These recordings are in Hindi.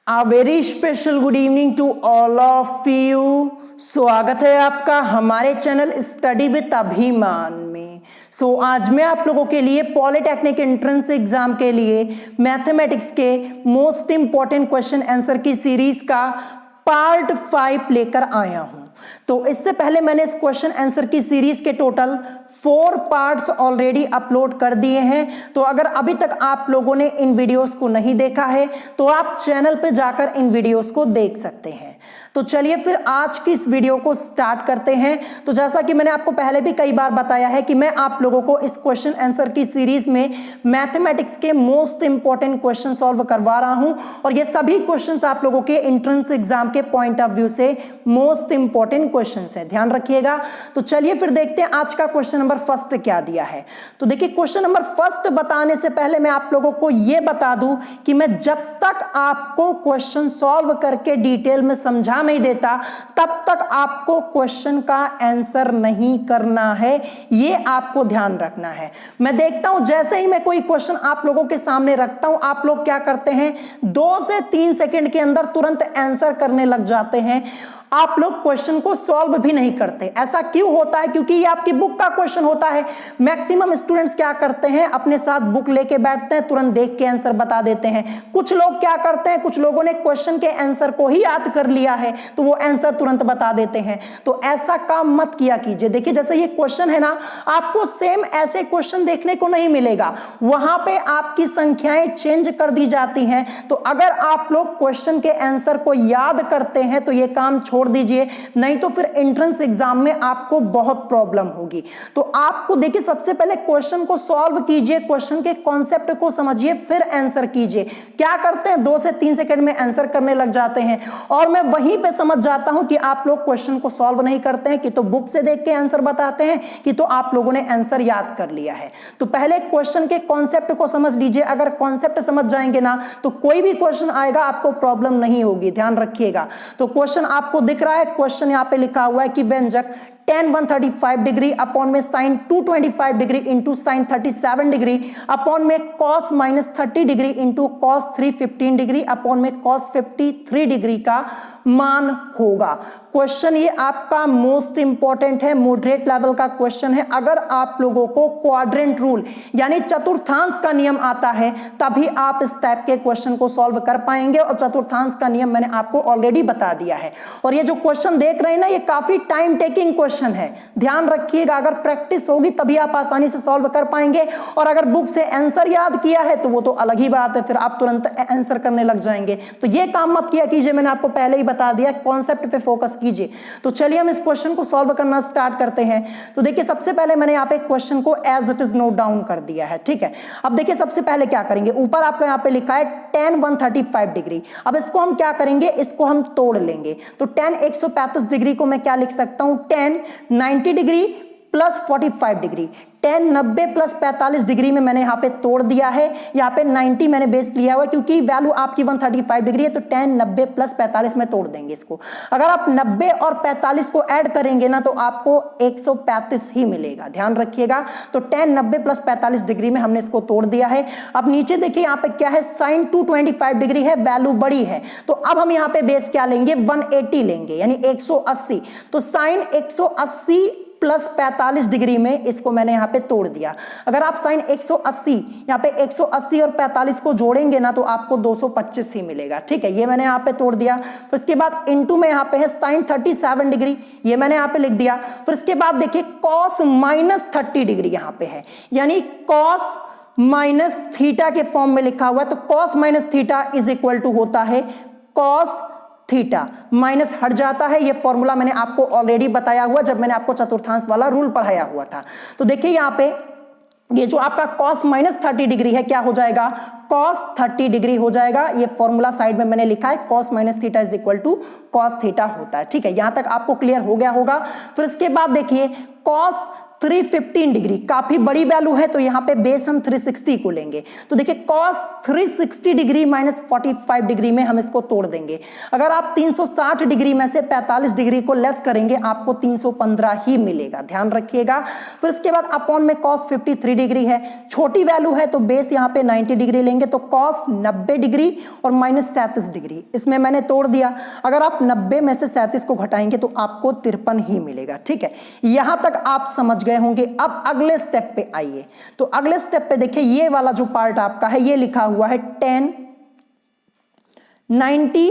A very special good evening to all of you. स्वागत है आपका हमारे चैनल स्टडी विद अभिमान में। आज मैं आप लोगों के लिए पॉलिटेक्निक एंट्रेंस एग्जाम के लिए मैथमेटिक्स के मोस्ट इंपॉर्टेंट क्वेश्चन आंसर की सीरीज का पार्ट 5 लेकर आया हूं। तो इससे पहले मैंने इस क्वेश्चन आंसर की सीरीज के टोटल 4 पार्ट्स ऑलरेडी अपलोड कर दिए हैं। तो अगर अभी तक आप लोगों ने इन वीडियोस को नहीं देखा है तो आप चैनल पे जाकर इन वीडियोस को देख सकते हैं। तो चलिए फिर आज की इस वीडियो को स्टार्ट करते हैं। तो जैसा कि मैंने आपको पहले भी कई बार बताया है कि मैं आप लोगों को इस क्वेश्चन आंसर की सीरीज में मैथमेटिक्स के मोस्ट इंपॉर्टेंट क्वेश्चन सॉल्व करवा रहा हूं और ये सभी क्वेश्चंस आप लोगों के एंट्रेंस एग्जाम के पॉइंट ऑफ व्यू से मोस्ट इंपॉर्टेंट क्वेश्चंस है, ध्यान रखिएगा। तो चलिए फिर देखते हैं आज का क्वेश्चन नंबर फर्स्ट क्या दिया है। तो देखिए क्वेश्चन नंबर फर्स्ट बताने से पहले मैं आप लोगों को यह बता दूं कि मैं जब तक आपको क्वेश्चन सॉल्व करके डिटेल में समझा नहीं देता तब तक आपको क्वेश्चन का आंसर नहीं करना है, ये आपको ध्यान रखना है। मैं देखता हूं जैसे ही मैं कोई क्वेश्चन आप लोगों के सामने रखता हूं आप लोग क्या करते हैं 2 से 3 सेकंड के अंदर तुरंत आंसर करने लग जाते हैं, आप लोग क्वेश्चन को सॉल्व भी नहीं करते। ऐसा क्यों होता है? क्योंकि ये आपकी बुक का क्वेश्चन होता है। मैक्सिमम स्टूडेंट्स क्या करते हैं अपने साथ बुक लेके बैठते हैं, तुरंत देख के आंसर बता देते हैं। कुछ लोग क्या करते हैं, कुछ लोगों ने क्वेश्चन के आंसर को ही याद कर लिया है तो वो आंसर तुरंत बता देते हैं। तो ऐसा काम मत किया कीजिए। देखिए जैसे ये क्वेश्चन है ना, आपको सेम ऐसे क्वेश्चन देखने को नहीं मिलेगा, वहां पे आपकी संख्याएं चेंज कर दी जाती हैं। तो अगर आप लोग क्वेश्चन के आंसर को याद करते हैं तो ये काम छोड़ दीजिए, नहीं तो फिर एंट्रेंस एग्जाम में आपको बहुत प्रॉब्लम होगी। तो आपको देखिए सबसे पहले क्वेश्चन को सॉल्व कीजिए, क्वेश्चन के कॉन्सेप्ट को समझिए, फिर आंसर कीजिए। क्या करते हैं 2 से 3 सेकंड में आंसर करने लग जाते हैं और मैं वहीं पे समझ जाता हूं कि आप लोग क्वेश्चन को सॉल्व नहीं करते हैं, कि तो बुक से देख के आंसर बताते हैं, कि तो आप लोगों ने आंसर याद कर लिया है। तो पहले क्वेश्चन के कॉन्सेप्ट को समझ लीजिए। अगर कॉन्सेप्ट समझ जाएंगे ना तो कोई भी क्वेश्चन आएगा आपको प्रॉब्लम नहीं होगी, ध्यान रखिएगा। तो क्वेश्चन आपको दिख रहा है, क्वेश्चन यहां पे लिखा हुआ है कि व्यंजक tan 135 डिग्री अपॉन में sin 225 degree into sin 37 degree upon में cos -30 degree into cos 315 degree upon में cos 53 डिग्री का मान होगा। क्वेश्चन ये आपका मोस्ट इंपॉर्टेंट है, मॉडरेट लेवल का क्वेश्चन है। अगर आप लोगों को क्वाड्रेंट रूल यानी चतुर्थांश का नियम आता है तभी आप इस टाइप के क्वेश्चन को सॉल्व कर पाएंगे, और चतुर्थांश का नियम मैंने आपको ऑलरेडी बता दिया है। और ये जो क्वेश्चन देख रहे हैं ना, ये काफी टाइम टेकिंग क्वेश्चन है, ध्यान रखिएगा। अगर प्रैक्टिस होगी तभी आप आसानी से सॉल्व कर पाएंगे, और अगर बुक से आंसर याद किया है तो वो तो अलग ही बात है, फिर आप तुरंत आंसर करने लग जाएंगे। तो ये काम मत किया कीजिए, मैंने आपको पहले ही बता दिया, कॉन्सेप्ट पे फोकस कीजिए। तो चलिए हम इस क्वेश्चन को सॉल्व करना स्टार्ट करते हैं। तो देखिए सबसे पहले मैंने यहाँ पे क्वेश्चन को as it is note down कर दिया है, ठीक है। अब देखिए सबसे पहले क्या करेंगे, ऊपर आपको यहाँ पे लिखा है tan 135 डिग्री। अब इसको हम क्या करेंगे, इसको हम तोड़ लेंगे। तो tan 135 डिग्री को मैं क्या लिख सकता हूं, tan 90 degree plus 45 degree. tan 90 plus 45 degree में मैंने यहाँ पे तोड़ दिया है, यहाँ पे 90 मैंने बेस लिया हुआ है क्योंकि वैल्यू आपकी 135 डिग्री है। तो tan 90 प्लस 45 में तोड़ देंगे इसको। अगर आप 90 और 45 को ऐड करेंगे ना तो आपको 135 ही मिलेगा, ध्यान रखिएगा। तो tan 90 प्लस 45 डिग्री में हमने इसको तोड़ दिया है। अब नीचे देखिए यहाँ पे क्या है, sin 225 डिग्री है, वैल्यू बड़ी है। तो अब हम यहाँ पे बेस क्या लेंगे, 180 लेंगे यानी 180। तो sin 180 प्लस 45 डिग्री में इसको मैंने यहां पे तोड़ दिया। अगर आप sin 180 यहां पे 180 और 45 को जोड़ेंगे ना तो आपको 225 ही मिलेगा, ठीक है। ये मैंने यहां पे तोड़ दिया। फिर इसके बाद इनटू में यहां पे है sin 37 डिग्री, ये मैंने यहां पे लिख दिया। फिर इसके बाद देखिए cos -30 डिग्री यहां पे है, यानी cos माइनस थीटा के फॉर्म में लिखा हुआ है। तो cos minus theta is equal to होता है cos थीटा, माइनस हट जाता है। ये फॉर्मूला मैंने आपको ऑलरेडी बताया हुआ जब मैंने आपको चतुर्थांश वाला रूल पढ़ाया हुआ था। तो देखिए यहाँ पे ये जो आपका cos -30 डिग्री है क्या हो जाएगा, cos 30 डिग्री हो जाएगा। ये फॉर्मूला साइड में मैंने लिखा है, cos minus theta is equal to cos theta होता है, ठीक है। यहां तक आपको क्लियर हो गया होगा। फिर इसके बाद देखिए cos 315 डिग्री, काफी बड़ी वैल्यू है तो यहाँ पे बेस हम 360 को लेंगे। तो देखिए cos 360 डिग्री माइनस 45 डिग्री में हम इसको तोड़ देंगे। अगर आप 360 डिग्री में से 45 डिग्री को लेस करेंगे आपको 315 ही मिलेगा, ध्यान रखिएगा। फिर इसके बाद अपॉन में cos 53 डिग्री है, छोटी वैल्यू है तो बेस यहाँ पे 90 डिग्री लेंगे, तो cos 90 डिग्री और माइनस 37 डिग्री, इसमें मैंने तोड़ दिया। अगर आप 90 में से 37 को घटाएंगे तो आपको 53 ही मिलेगा। ठीक है, यहां तक आप समझ गए होंगे। अब अगले स्टेप पे आइए। तो अगले स्टेप पे देखिए ये वाला जो पार्ट आपका है ये लिखा हुआ है tan 90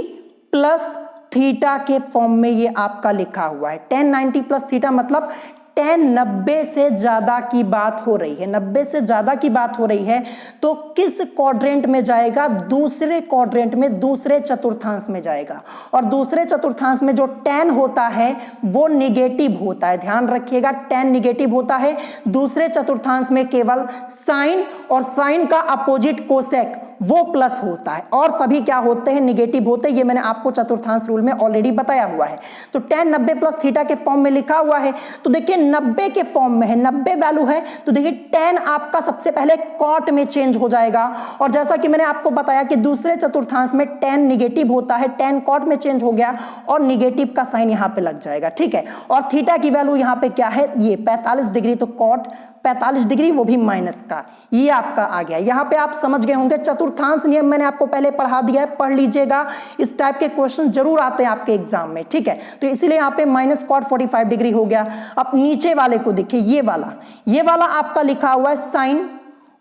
प्लस थीटा के फॉर्म में, ये आपका लिखा हुआ है tan 90 प्लस थीटा, मतलब tan 90 से ज्यादा की बात हो रही है, 90 से ज्यादा की बात हो रही है तो किस क्वाड्रेंट में जाएगा? दूसरे क्वाड्रेंट में, दूसरे चतुर्थांश में जाएगा। और दूसरे चतुर्थांश में जो tan होता है वो निगेटिव होता है, ध्यान रखिएगा, tan निगेटिव होता है। दूसरे चतुर्थांश में केवल साइन, और साइन का अपोजिट कोसेक वो प्लस होता है, और सभी क्या होते हैं? निगेटिव होते हैं। ये मैंने आपको चतुर्थांश रूल में ऑलरेडी बताया हुआ है। तो tan 90 प्लस थीटा के फॉर्म में लिखा हुआ है, तो देखिए 90 के फॉर्म में है, 90 वैल्यू है तो देखिए tan आपका सबसे पहले कॉट में चेंज हो जाएगा। और जैसा कि मैंने आपको बताया कि दूसरे चतुर्थांश में tan निगेटिव होता है, tan कॉट में चेंज हो गया और निगेटिव का साइन यहां पे लग जाएगा। ठीक है, और थीटा की वैल्यू यहां पे क्या है? ये 45 डिग्री, तो कॉट 45 डिग्री वो भी माइनस का, ये आपका आ गया। यहां पे आप समझ गए होंगे। चतुर्थांश नियम मैंने आपको पहले पढ़ा दिया है, पढ़ लीजिएगा, इस टाइप के क्वेश्चन जरूर आते हैं आपके एग्जाम में। ठीक है, तो इसीलिए यहां पे माइनस कॉट 45 डिग्री हो गया। अब नीचे वाले को देखिए, ये वाला आपका लिखा हुआ है साइन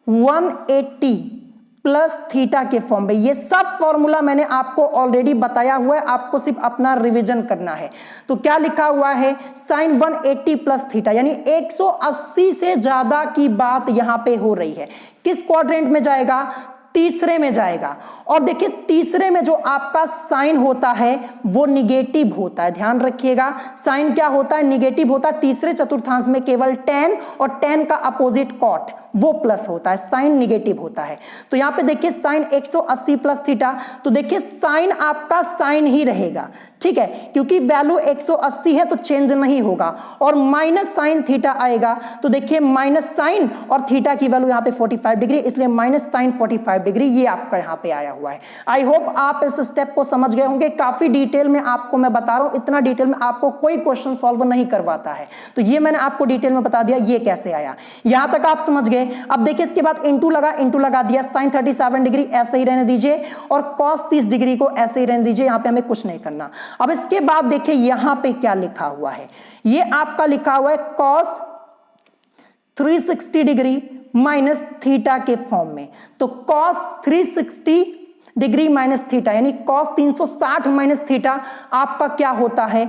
180 प्लस थीटा के फॉर्म में। ये सब फॉर्मूला मैंने आपको ऑलरेडी बताया हुआ है, आपको सिर्फ अपना रिवीजन करना है। तो क्या लिखा हुआ है? साइन 180 प्लस थीटा, यानी 180 से ज्यादा की बात यहां पे हो रही है। किस क्वाड्रेंट में जाएगा? तीसरे में जाएगा। और देखिए तीसरे में जो आपका साइन होता है वो निगेटिव होता है, ध्यान रखिएगा, साइन क्या होता है? निगेटिव होता है। तीसरे चतुर्थांश में केवल tan, और tan का अपोजिट कॉट वो प्लस होता है, साइन निगेटिव होता है। तो यहां पे देखिए साइन 180 प्लस थीटा, तो देखिए साइन आपका साइन ही रहेगा। ठीक है, क्योंकि वैल्यू 180 है तो चेंज नहीं होगा। और माइनस साइन थीटा आएगा, तो देखिए माइनस साइन और थीटा की वैल्यू यहां पे 45 डिग्री, इसलिए माइनस साइन 45 डिग्री ये आपका यहां पे आया हुआ है। आई होप आप इस स्टेप को समझ गए होंगे। काफी डिटेल में आपको मैं बता रहा हूं, इतना डिटेल में आपको कोई क्वेश्चन सॉल्व नहीं करवाता है, तो ये मैंने आपको डिटेल में बता दिया ये कैसे आया। यहां तक आप समझ गए। अब देखिए इसके बाद इंटू लगा दिया, साइन 37 डिग्री ऐसे ही रहने दीजिए और कॉस 30 डिग्री को ऐसे ही रहने दीजिए, यहां पे हमें कुछ नहीं करना। अब इसके बाद देखिए यहां पे क्या लिखा हुआ है, ये आपका लिखा हुआ है कॉस 360 डिग्री माइनस थीटा के फॉर्म में। तो कॉस 360 डिग्री माइनस थीटा, यानी कॉस 360 माइनस थीटा आपका क्या होता है?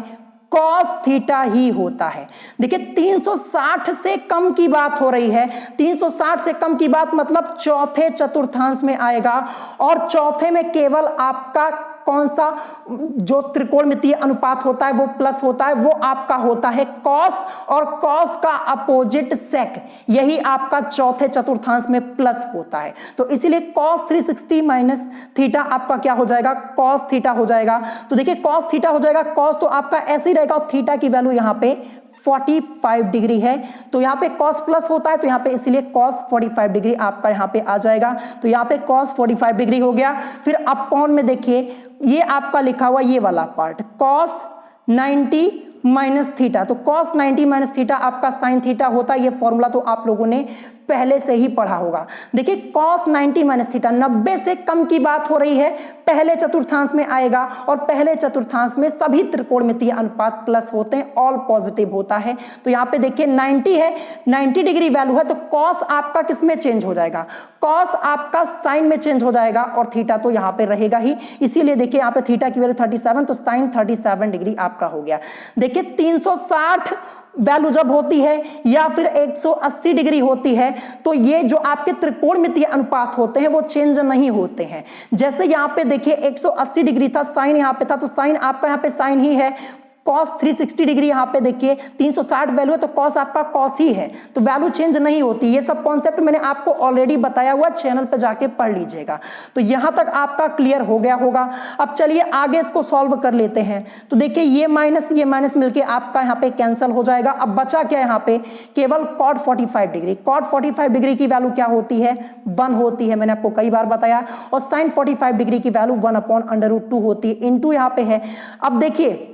कॉस थीटा ही होता है। देखिए 360 से कम की बात हो रही है, 360 से कम की बात मतलब चौथे चतुर्थांश में आएगा, और चौथे में केवल आपका कौन सा जो त्रिकोणमितीय अनुपात होता है वो प्लस होता है, वो आपका होता है कॉस, और कॉस का अपोजिट सेक, यही आपका चौथे चतुर्थांश में प्लस होता है। तो इसीलिए कॉस 360 माइनस थीटा आपका क्या हो जाएगा? कॉस थीटा हो जाएगा। तो देखिए कॉस थीटा हो जाएगा, कॉस तो आपका ऐसे ही रहेगा, और थीटा की वैल्यू यहां पे 45 डिग्री है, तो यहां पे cos प्लस होता है, तो यहां पे इसीलिए cos 45 डिग्री आपका यहां पे आ जाएगा। तो यहां पे cos 45 डिग्री हो गया। फिर अपॉन में देखिए ये आपका लिखा हुआ ये वाला पार्ट cos 90 माइनस थीटा, तो cos 90 माइनस थीटा आपका साइन थीटा होता है। ये फॉर्मूला तो आप लोगों ने पहले से ही पढ़ा होगा। देखिए cos 90 माइनस थीटा, 90 से कम की बात हो रही है, पहले चतुर्थांश में आएगा, और पहले चतुर्थांश में सभी त्रिकोणमितीय अनुपात प्लस होते हैं, ऑल पॉजिटिव होता है। तो यहाँ पे देखिए 90 है, 90 डिग्री वैल्यू है, तो cos आपका किस में चेंज हो जाएगा? cos आपका साइन में चेंज हो जाएगा, और थीटा तो यहाँ पे रहेगा ही। इसीलिए देखिए यहाँ पे थीटा की वैल्यू 37, तो साइन 37 डिग्री आपका हो गया। देखिए 360 वैल्यू जब होती है या फिर 180 डिग्री होती है, तो ये जो आपके त्रिकोणमितीय अनुपात होते हैं वो चेंज नहीं होते हैं। जैसे यहाँ पे देखिए 180 डिग्री था, साइन यहाँ पे था, तो साइन आपका यहाँ पे साइन ही है, cos 360 डिग्री यहाँ पे देखिए 360 वैल्यू है तो cos आपका cos ही है, तो वैल्यू चेंज नहीं होती। ये सब कॉन्सेप्ट मैंने आपको ऑलरेडी बताया हुआ, चैनल पे जाके पढ़ लीजिएगा। तो यहां तक आपका क्लियर हो गया होगा। अब चलिए आगे इसको सॉल्व कर लेते हैं। तो देखिए ये माइनस मिलके आपका यहाँ पे कैंसिल हो जाएगा। अब बचा क्या यहाँ पे, केवल cot 45 डिग्री। cot 45 डिग्री की वैल्यू क्या होती है, 1 होती है, मैंने आपको कई बार बताया। और sin 45 डिग्री की वैल्यू 1/√2 होती है, इंटू यहाँ पे है। अब देखिए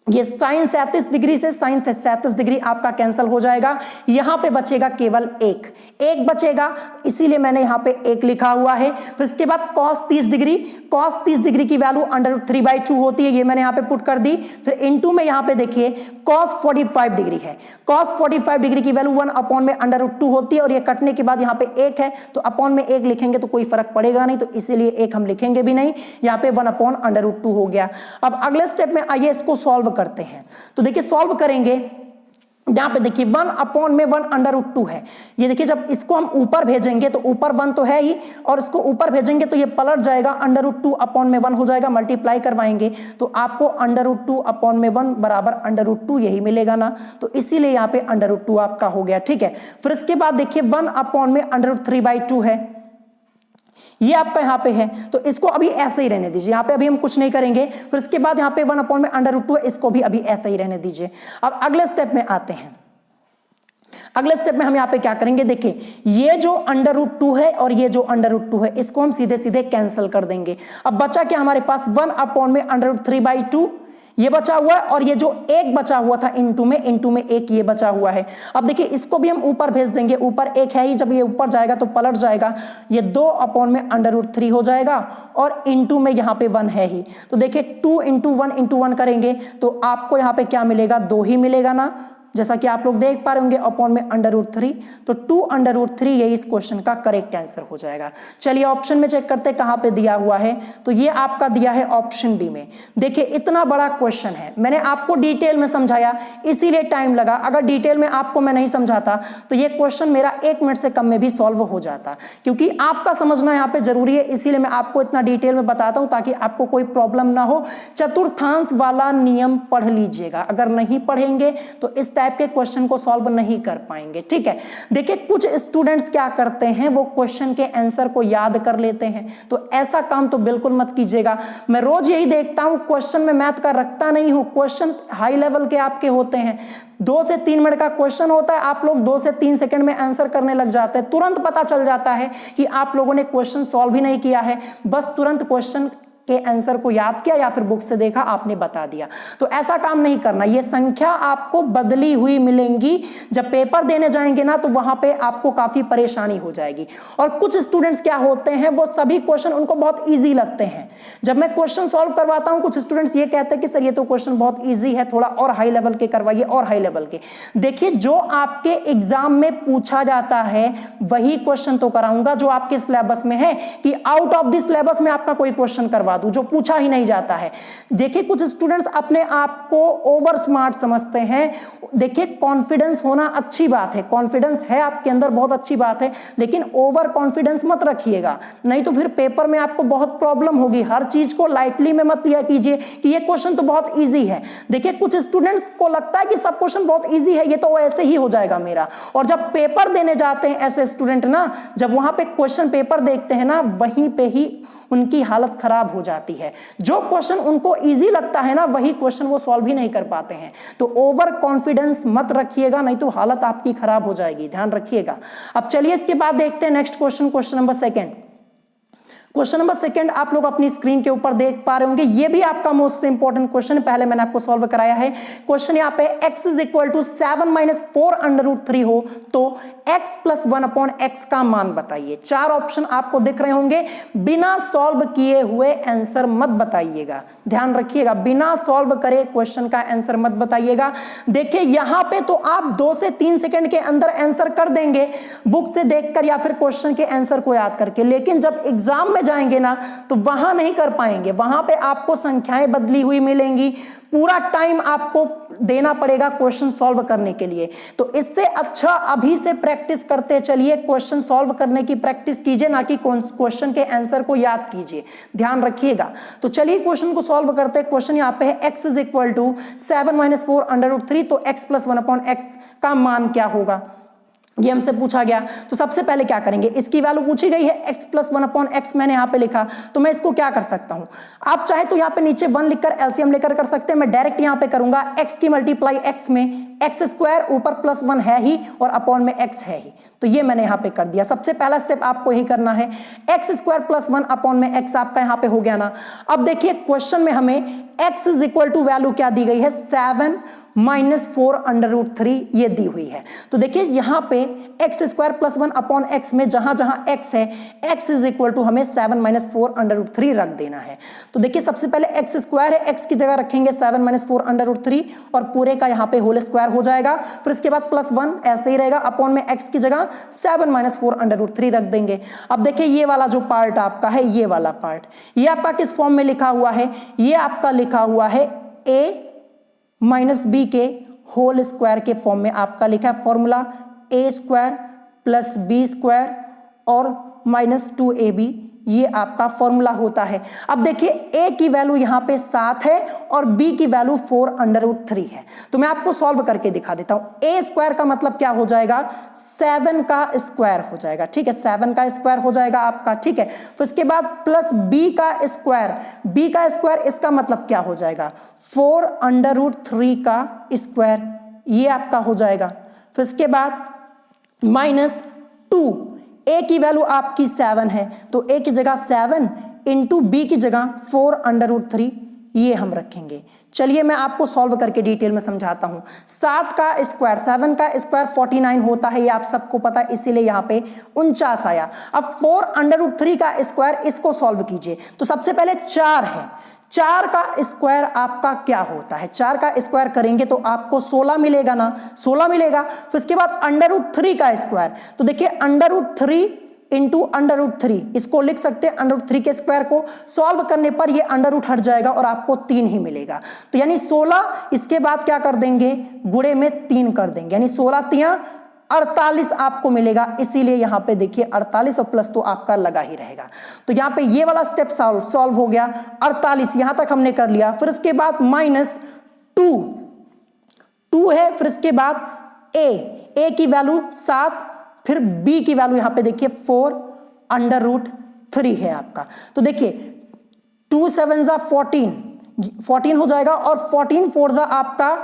ये sin 37 डिग्री से sin 37 डिग्री आपका कैंसिल हो जाएगा। यहां पे बचेगा केवल एक बचेगा, इसीलिए मैंने यहां पे 1 लिखा हुआ है। फिर इसके बाद cos 30 डिग्री की वैल्यू √3/2 होती है, ये मैंने यहां पे पुट कर दी। फिर इनटू में यहां पे देखिए cos 45 डिग्री है, cos 45 डिग्री की वैल्यू 1/√2 होती है। और ये कटने के बाद यहां पे 1 है, तो अपॉन में 1 लिखेंगे तो कोई फर्क पड़ेगा नहीं, तो इसीलिए 1 हम लिखेंगे भी नहीं, यहां पे 1/√2 हो गया। अब अगले स्टेप में आइए इसको सॉल्व करते हैं। तो देखिए सॉल्व करेंगे, यहां पे देखिए 1/√2 है। ये देखिए जब इसको हम ऊपर भेजेंगे तो ऊपर 1 तो है ही, और इसको ऊपर भेजेंगे तो ये पलट जाएगा, √2/1 हो जाएगा। मल्टीप्लाई करवाएंगे तो आपको √2/1 बराबर √2 यही मिलेगा ना, तो इसीलिए यहाँ पे √2 आपका हो गया। ठीक है, फिर इसके बाद देखिए 1/√3/2 है, ये आपका यहाँ पे है, तो इसको अभी ऐसे ही रहने दीजिए, यहाँ पे अभी हम कुछ नहीं करेंगे। फिर इसके बाद यहाँ पे 1/√2 है, इसको भी अभी ऐसे ही रहने दीजिए। अब अगले स्टेप में आते हैं। अगले स्टेप में हम यहाँ पे क्या करेंगे, देखिए ये जो √2 है और ये जो √2 है, इसको हम सीधे सीधे कैंसिल कर देंगे। अब बचा क्या हमारे पास, 1/√3/2 ये बचा हुआ है, और ये जो 1 बचा हुआ था इंटू में 1 ये बचा हुआ है। अब देखिए इसको भी हम ऊपर भेज देंगे, ऊपर 1 है ही, जब ये ऊपर जाएगा तो पलट जाएगा, ये 2/√3 हो जाएगा, और इंटू में यहाँ पे 1 है ही। तो देखिए 2 × 1 करेंगे तो आपको यहाँ पे क्या मिलेगा, 2 ही मिलेगा ना, जैसा कि आप लोग देख पा रहे होंगे, अपॉन में √3, तो 2/√3 यही इस क्वेश्चन का करेक्ट आंसर हो जाएगा। चलिए ऑप्शन में चेक करते कहां पे दिया हुआ है, तो ये आपका दिया है ऑप्शन बी में। देखिए इतना बड़ा क्वेश्चन है, मैंने आपको डिटेल में समझाया इसीलिए टाइम लगा, अगर डिटेल में आपको मैं नहीं समझाता तो ये क्वेश्चन मेरा 1 मिनट से कम में भी सॉल्व हो जाता, क्योंकि आपका समझना यहाँ पे जरूरी है, इसीलिए मैं आपको इतना डिटेल में बताता हूं ताकि आपको कोई प्रॉब्लम ना हो। चतुर्थांश वाला नियम पढ़ लीजिएगा, अगर नहीं पढ़ेंगे तो इस टाइप के क्वेश्चन को सॉल्व नहीं कर पाएंगे। ठीक है, देखिए कुछ स्टूडेंट्स क्या करते हैं, वो क्वेश्चन के आंसर को याद कर लेते हैं, तो ऐसा काम तो बिल्कुल मत कीजिएगा। मैं रोज यही देखता हूं, क्वेश्चन में मैथ का रखता नहीं हूं, क्वेश्चन हाई लेवल के आपके होते हैं, 2 से 3 मिनट का क्वेश्चन होता है, आप लोग 2 से 3 सेकंड में आंसर करने लग जाते हैं, तुरंत पता चल जाता है कि आप लोगों ने क्वेश्चन सॉल्व ही नहीं किया है, बस तुरंत क्वेश्चन के आंसर को याद किया या फिर बुक से देखा, आपने बता दिया। तो ऐसा काम नहीं करना, ये संख्या आपको बदली हुई मिलेंगी, जब पेपर देने जाएंगे ना तो वहां पे आपको काफी परेशानी हो जाएगी। और कुछ स्टूडेंट्स क्या होते हैं, वो सभी क्वेश्चन उनको बहुत इजी लगते हैं, जब मैं क्वेश्चन सॉल्व करवाता हूं कुछ स्टूडेंट्स ये कहते हैं कि सर ये तो क्वेश्चन बहुत इजी है, थोड़ा और हाई लेवल के करवाइए, और हाई लेवल के। देखिए जो आपके एग्जाम में पूछा जाता है वही क्वेश्चन तो कराऊंगा जो आपके सिलेबस में है, कि आउट ऑफ द सिलेबस में आपका कोई क्वेश्चन करवा दूं जो पूछा ही नहीं जाता है। देखिए कुछ स्टूडेंट्स अपने आप को ओवर स्मार्ट समझते हैं, देखिए कॉन्फिडेंस होना अच्छी बात है, कॉन्फिडेंस है आपके अंदर बहुत अच्छी बात है, लेकिन ओवर कॉन्फिडेंस मत रखिएगा, नहीं तो फिर पेपर में आपको बहुत प्रॉब्लम होगी। हर चीज को लाइटली में मत लिया कीजिए कि ये क्वेश्चन तो बहुत इजी है। देखिए कुछ स्टूडेंट्स को लगता है कि सब क्वेश्चन बहुत इजी है, ये तो ऐसे ही हो जाएगा मेरा, और जब पेपर देने जाते हैं ऐसे स्टूडेंट ना, जब वहां पे क्वेश्चन पेपर देखते हैं ना, वहीं पे ही उनकी हालत खराब हो जाती है। जो क्वेश्चन उनको इजी लगता है ना, वही क्वेश्चन वो सॉल्व ही नहीं कर पाते हैं। तो ओवर कॉन्फिडेंस मत रखिएगा, नहीं तो हालत आपकी खराब हो जाएगी, ध्यान रखिएगा। अब चलिए इसके बाद देखते हैं next question, question number 2। Question number 2 आप लोग अपनी स्क्रीन के ऊपर देख पा रहे होंगे, ये भी आपका मोस्ट इंपॉर्टेंट क्वेश्चन, पहले मैंने आपको सॉल्व कराया है। क्वेश्चन यहाँ पे x = 7 - 4√3 हो तो x + 1/x का मान बताइए। 4 ऑप्शन आपको दिख रहे होंगे, बिना सॉल्व किए हुए आंसर मत बताइएगा, ध्यान रखिएगा, बिना सॉल्व करे क्वेश्चन का आंसर मत बताइएगा। देखिए यहां पे तो आप 2 से 3 सेकंड के अंदर आंसर कर देंगे बुक से देखकर या फिर क्वेश्चन के आंसर को याद करके, लेकिन जब एग्जाम में जाएंगे ना तो वहां नहीं कर पाएंगे, वहां पे आपको संख्याएं बदली हुई मिलेंगी, पूरा टाइम आपको देना पड़ेगा क्वेश्चन सॉल्व करने के लिए। तो इससे अच्छा अभी से प्रैक्टिस करते चलिए, क्वेश्चन सॉल्व करने की प्रैक्टिस कीजिए, ना कि क्वेश्चन के आंसर को याद कीजिए, ध्यान रखिएगा। तो चलिए क्वेश्चन को सॉल्व करते हैं। क्वेश्चन यहाँ पे है x इज इक्वल टू 7 - 4 √3, तो x + 1/x का मान क्या होगा, ये हमसे पूछा गया। तो सबसे पहले क्या करेंगे, इसकी वैल्यू पूछी गई है, x + 1/x मैंने यहाँ पे लिखा, तो मैं इसको क्या कर सकता हूँ, आप चाहे तो यहाँ पे नीचे 1 लिखकर एलसीएम लेकर कर सकते हैं। मैं डायरेक्ट यहाँ पे करूंगा, x की मल्टीप्लाई x में, x² ऊपर +1 है ही और अपॉन में x है ही, तो ये मैंने यहाँ पे कर दिया। सबसे पहला स्टेप आपको यही करना है, x² + 1 अपॉन में x आपका यहाँ पे हो गया ना। अब देखिए क्वेश्चन में हमें x is equal to value क्या दी गई है, 7 - 4 √3 ये दी हुई है। तो देखिए यहाँ पे x² + 1 अपॉन x में जहां जहां x है, x इज इक्वल टू हमें 7 - 4 √3 रख देना है। तो देखिए सबसे पहले x² है, x की जगह रखेंगे 7 - 4 √3 और पूरे का यहाँ पे होल स्क्वायर हो जाएगा। फिर इसके बाद +1 ऐसे ही रहेगा, अपॉन में x की जगह 7 - 4 √3 रख देंगे। अब देखिए ये वाला जो पार्ट आपका है, ये वाला पार्ट, ये आपका किस फॉर्म में लिखा हुआ है, ये आपका लिखा हुआ है a - b के होल स्क्वायर के फॉर्म में आपका लिखा है फॉर्मूला, a² + b² और -2ab, ये आपका फॉर्मूला होता है। अब देखिए a की वैल्यू यहाँ पे 7 है और b की वैल्यू 4 √3 है। तो मैं आपको सॉल्व करके दिखा देता हूं। a² का मतलब क्या हो जाएगा, 7 का स्क्वायर हो जाएगा, ठीक है, 7 का स्क्वायर हो जाएगा आपका, ठीक है। फिर इसके बाद प्लस b का स्क्वायर, इसका मतलब क्या हो जाएगा, 4 √3 का स्क्वायर, ये आपका हो जाएगा। फिर इसके बाद -2, a की वैल्यू आपकी 7 है, तो a की जगह 7 इंटू b की जगह 4 √3, ये हम रखेंगे। चलिए मैं आपको सॉल्व करके डिटेल में समझाता हूं। 7 का स्क्वायर 7 का स्क्वायर 49 होता है, ये आप सबको पता है, इसीलिए यहाँ पे 49 आया। अब 4 √3 का स्क्वायर, इसको सॉल्व कीजिए। तो सबसे पहले 4 है, 4 का स्क्वायर आपका क्या होता है, 4 का स्क्वायर करेंगे तो आपको 16 मिलेगा ना, 16 मिलेगा। फिर इसके बाद √3 का स्क्वायर, तो देखिए √3 इंटू √3, इसको लिख सकते हैं √3 के स्क्वायर को, सॉल्व करने पर ये अंडर हट जाएगा और आपको 3 ही मिलेगा। तो यानी 16, इसके बाद क्या कर देंगे, गुणे में 3 कर देंगे, यानी 16 × 3 = 48 आपको मिलेगा। इसीलिए यहाँ पे देखिए 48 और प्लस तो आपका लगा ही रहेगा। तो यहाँ पे ये वाला स्टेप सॉल्व हो गया, 48 यहां तक हमने कर लिया। फिर इसके बाद -2 है, फिर इसके बाद a की वैल्यू 7, फिर b की वैल्यू यहाँ पे देखिए 4 √3 है आपका। तो देखिए 2 7 14 हो जाएगा और 14 4 आपका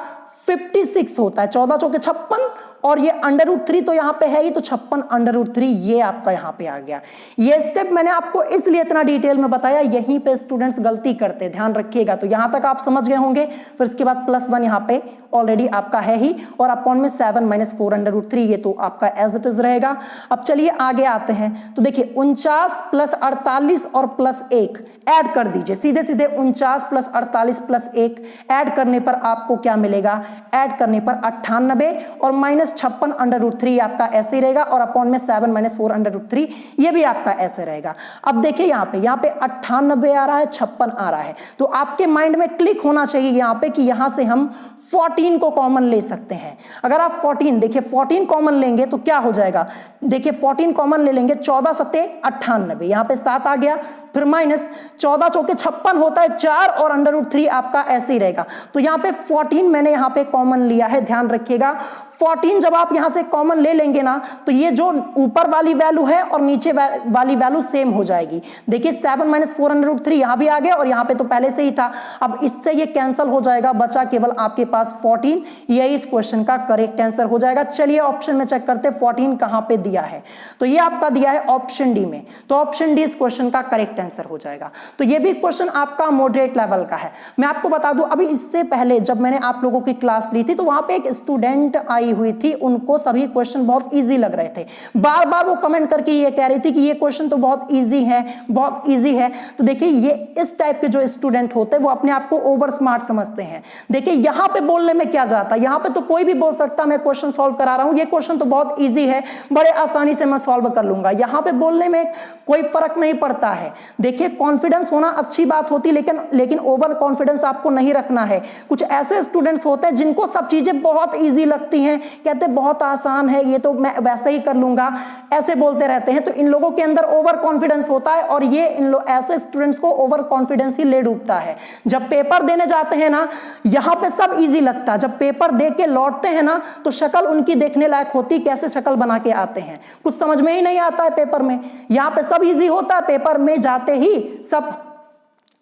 56 होता है, 14 चौके 56 और ये √3 तो यहाँ पे है ही, तो 56 √3 ये आपका यहाँ पे आ गया। ये स्टेप मैंने आपको इसलिए इतना डिटेल में बताया, यहीं पे स्टूडेंट्स गलती करते, ध्यान रखिएगा। तो यहाँ तक आप समझ गए होंगे। फिर इसके बाद +1 यहाँ पे ऑलरेडी आपका है ही और अपॉन में 7 - 4 √3, ये तो आपका एज इट इज रहेगा। अब चलिए आगे आते हैं। तो देखिए 49 + 48 और +1 ऐड कर दीजिए, सीधे सीधे 49 + 48 +1 ऐड करने पर आपको क्या मिलेगा, ऐड करने पर 98 और -56 √3 आपका ऐसे ही रहेगा और अपॉन में 7 - 4 √3, ये भी आपका ऐसे रहेगा। अब देखिए यहाँ पे 98 आ रहा है, 56 आ रहा है, तो आपके माइंड में क्लिक होना चाहिए यहाँ पे कि यहाँ से हम 14 को कॉमन ले सकते हैं। अगर आप 14 देखिए 14 कॉमन लेंगे तो क्या हो जाएगा, देखिए 14 कॉमन ले लेंगे, 14 × 7 = 98, यहाँ पे 7 आ गया, फिर -14 चौके 56 होता है 4 और √3 आपका ऐसे ही रहेगा। तो यहाँ पे 14 मैंने यहाँ पे कॉमन लिया है, ध्यान रखिएगा। 14 जब आप यहाँ से कॉमन ले लेंगे ना, तो ये जो ऊपर वाली वैल्यू है और नीचे वाली वैल्यू सेम हो जाएगी। देखिए 7 - 4 √3 यहाँ भी आ गया और यहाँ पे तो पहले से ही था। अब इससे ये कैंसिल हो जाएगा, बचा केवल आपके पास 14, यही इस क्वेश्चन का करेक्ट आंसर हो जाएगा। चलिए ऑप्शन में चेक करते हैं 14 कहाँ पे दिया है, तो ये आपका दिया है ऑप्शन डी में, तो ऑप्शन डी इस क्वेश्चन का करेक्ट आंसर हो जाएगा। तो ये भी क्वेश्चन आपका मॉडरेट लेवल का है। मैं आपको बता दूं, अभी इससे पहले जब मैंने आप लोगों की क्लास ली थी तो वहां पे एक स्टूडेंट आई आई हुई थी उनको सभी क्वेश्चन बहुत इजी लग रहे थे। बार बार वो कमेंट करके ये कह रही थी कि ये क्वेश्चन तो बहुत इजी है, बहुत इजी है। तो देखिए ये इस टाइप के जो स्टूडेंट होते हैं वो अपने आप को ओवर स्मार्ट समझते हैं। देखिए यहां पे बोलने में क्या जाता है, यहां पे तो कोई भी बोल सकता मैं क्वेश्चन सॉल्व करा रहा हूं, ये क्वेश्चन तो बहुत इजी है, बड़े आसानी से मैं सॉल्व कर लूंगा। यहां पे बोलने में कोई फर्क नहीं पड़ता है। देखिए कॉन्फिडेंस होना अच्छी बात होती है, लेकिन ओवर कॉन्फिडेंस आपको नहीं रखना है। कुछ ऐसे स्टूडेंट्स होते हैं जिनको सब चीजें बहुत इजी लगती हैं, कहते हैं बहुत आसान है, ये तो मैं वैसे ही कर लूंगा, ऐसे बोलते रहते हैं। तो इन लोगों के अंदर ओवर कॉन्फिडेंस होता है और ये ऐसे स्टूडेंट्स को ओवर कॉन्फिडेंस ही ले डूबता है। जब पेपर देने जाते हैं ना, यहां पे सब इजी लगता है, जब पेपर दे के लौटते हैं ना तो शक्ल उनकी देखने लायक होती, कैसे शक्ल बना के आते हैं, कुछ समझ में ही नहीं आता है पेपर में। यहां पे सब इजी होता है, पेपर में जाते ही सब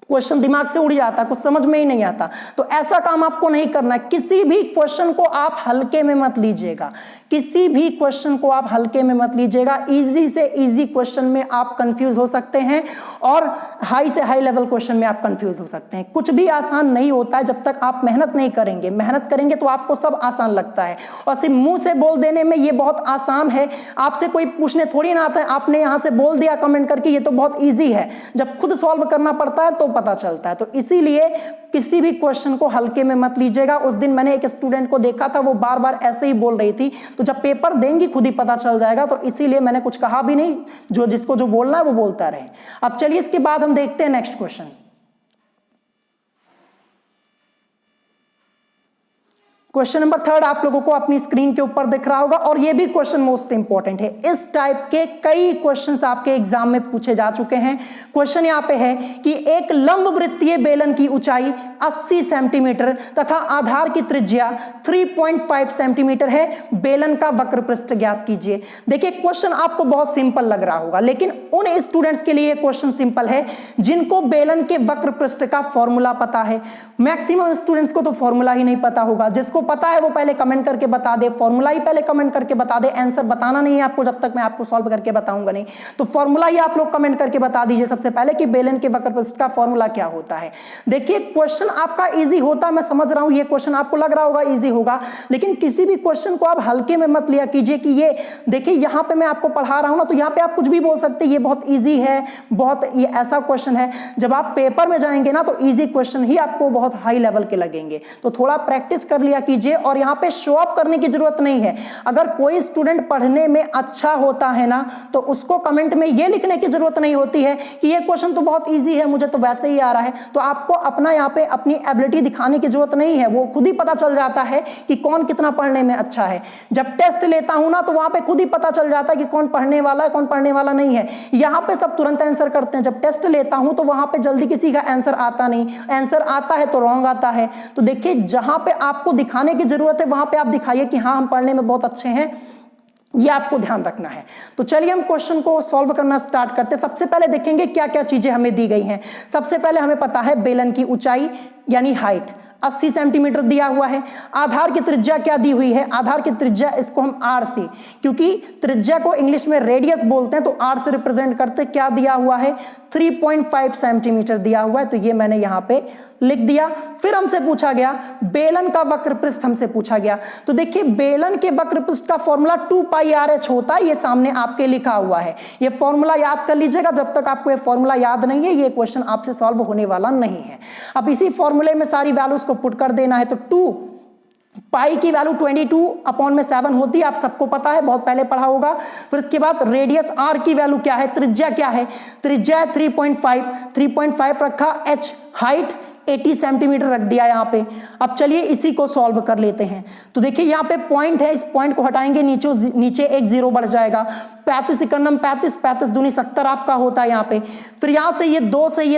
क्वेश्चन दिमाग से उड़ जाता है, कुछ समझ में ही नहीं आता। तो ऐसा काम आपको नहीं करना है। किसी भी क्वेश्चन को आप हल्के में मत लीजिएगा, किसी भी क्वेश्चन को आप हल्के में मत लीजिएगा। इजी से इजी क्वेश्चन में आप कंफ्यूज हो सकते हैं और हाई से हाई लेवल क्वेश्चन में आप कंफ्यूज हो सकते हैं। कुछ भी आसान नहीं होता है जब तक आप मेहनत नहीं करेंगे। मेहनत करेंगे तो आपको सब आसान लगता है और सिर्फ मुंह से बोल देने में ये बहुत आसान है, आपसे कोई पूछने थोड़ी ना आता है, आपने यहां से बोल दिया कमेंट करके ये तो बहुत ईजी है। जब खुद सॉल्व करना पड़ता है तो पता चलता है। तो इसीलिए किसी भी क्वेश्चन को हल्के में मत लीजिएगा। उस दिन मैंने एक स्टूडेंट को देखा था, वो बार बार ऐसे ही बोल रही थी, तो जब पेपर देंगी खुद ही पता चल जाएगा। तो इसीलिए मैंने कुछ कहा भी नहीं, जो जिसको जो बोलना है वो बोलता रहे। अब चलिए इसके बाद हम देखते हैं नेक्स्ट क्वेश्चन। क्वेश्चन नंबर 3 आप लोगों को अपनी स्क्रीन के ऊपर दिख रहा होगा और ये भी क्वेश्चन मोस्ट इंपॉर्टेंट है। इस टाइप के कई क्वेश्चंस आपके एग्जाम में पूछे जा चुके हैं। क्वेश्चन यहां पे है कि एक लंब वृत्तीय बेलन की ऊंचाई 80 सेंटीमीटर तथा आधार की त्रिज्या 3.5 सेंटीमीटर है, बेलन का वक्र पृष्ठ ज्ञात कीजिए। देखिए क्वेश्चन आपको बहुत सिंपल लग रहा होगा, लेकिन उन स्टूडेंट्स के लिए क्वेश्चन सिंपल है जिनको बेलन के वक्र पृष्ठ का फॉर्मूला पता है। मैक्सिमम स्टूडेंट्स को तो फॉर्मूला ही नहीं पता होगा। जिसको पता है वो पहले कमेंट करके बता दे, फॉर्मूला ही पहले कमेंट करके बता दे। आंसर बताना नहीं है आपको जब तक मैं आपको सॉल्व करके बताऊंगा नहीं। तो फॉर्मूला ही आप लोग कमेंट करके बता दीजिए सबसे पहले कि बेलन के वक्र पृष्ठ का फॉर्मूला क्या होता है। देखिए क्वेश्चन आपका इजी होता है, मैं समझ रहा हूं ये क्वेश्चन आपको लग रहा होगा इजी होगा, लेकिन किसी भी क्वेश्चन को आप हल्के में मत लिया कीजिए कि ये देखिए यहां पे मैं आपको पढ़ा रहा हूं ना, तो यहां पे आप कुछ भी बोल सकते हैं, ये बहुत इजी है, बहुत ये ऐसा क्वेश्चन है। जब आप पेपर में जाएंगे ना तो इजी क्वेश्चन ही आपको बहुत हाई लेवल के लगेंगे। तो थोड़ा प्रैक्टिस कर लिया कीजिए और यहां पे शो ऑफ करने की जरूरत नहीं है। अगर कोई स्टूडेंट पढ़ने में अच्छा होता है ना तो उसको कमेंट में ये लिखने की जरूरत नहीं होती है कि ये क्वेश्चन तो बहुत इजी है, मुझे तो वैसे ही आ रहा है। तो आपको अपना यहाँ पे अपनी एबिलिटी दिखाने की जरूरत नहीं है, वो खुद ही पता चल जाता है कि कौन कितना पढ़ने में अच्छा है। जब टेस्ट लेता हूं ना तो वहां पे खुद ही पता चल जाता है कि कौन पढ़ने वाला है, कौन पढ़ने वाला नहीं है। यहाँ पे सब तुरंत आंसर करते हैं, जब टेस्ट लेता हूं तो वहां पे जल्दी किसी का आंसर आता नहीं, आंसर आता है तो रॉन्ग आता है। तो देखिए जहां पे आपको दिखाने की जरूरत है वहां पे आप दिखाइए कि हाँ हम पढ़ने में बहुत अच्छे हैं, ये आपको ध्यान रखना है। तो चलिए हम क्वेश्चन को सॉल्व करना स्टार्ट करते हैं। सबसे पहले देखेंगे क्या क्या चीजें हमें दी गई हैं। सबसे पहले हमें पता है बेलन की ऊंचाई यानी हाइट 80 सेंटीमीटर दिया हुआ है। आधार की त्रिज्या क्या दी हुई है, आधार की त्रिज्या इसको हम आर से, क्योंकि त्रिज्या को इंग्लिश में रेडियस बोलते हैं तो आर से रिप्रेजेंट करते, क्या दिया हुआ है 3.5 सेंटीमीटर दिया हुआ है। तो ये मैंने यहां पे लिख दिया। फिर हमसे पूछा गया बेलन का वक्र पृष्ठ, हमसे पूछा गया। तो देखिए बेलन के वक्र पृष्ठ का फॉर्मूला 2πRh होता है, ये सामने आपके लिखा हुआ है। ये फॉर्मूला याद कर लीजिएगा, जब तक आपको ये फॉर्मूला याद नहीं है ये क्वेश्चन आपसे सॉल्व होने वाला नहीं है। अब इसी फॉर्मूले में सारी वैल्यूज को पुट कर देना है। तो 2 पाई की वैल्यू 22/7 होती है, आप सबको पता है, बहुत पहले पढ़ा होगा। फिर इसके बाद रेडियस आर की वैल्यू क्या है, त्रिज्या क्या है, त्रिज्या है 3.5 रखा, एच हाइट 80 सेंटीमीटर रख दिया यहाँ पे। अब चलिए इसी को सॉल्व कर लेते हैं। तो देखिए यहाँ पे पॉइंट है, इस पॉइंट को हटाएंगे, नीचे एक जीरो बढ़ जाएगा। 35 इकन्नम 35 दूनी 70 आपका होता है यहाँ पे। फिर यहाँ से ये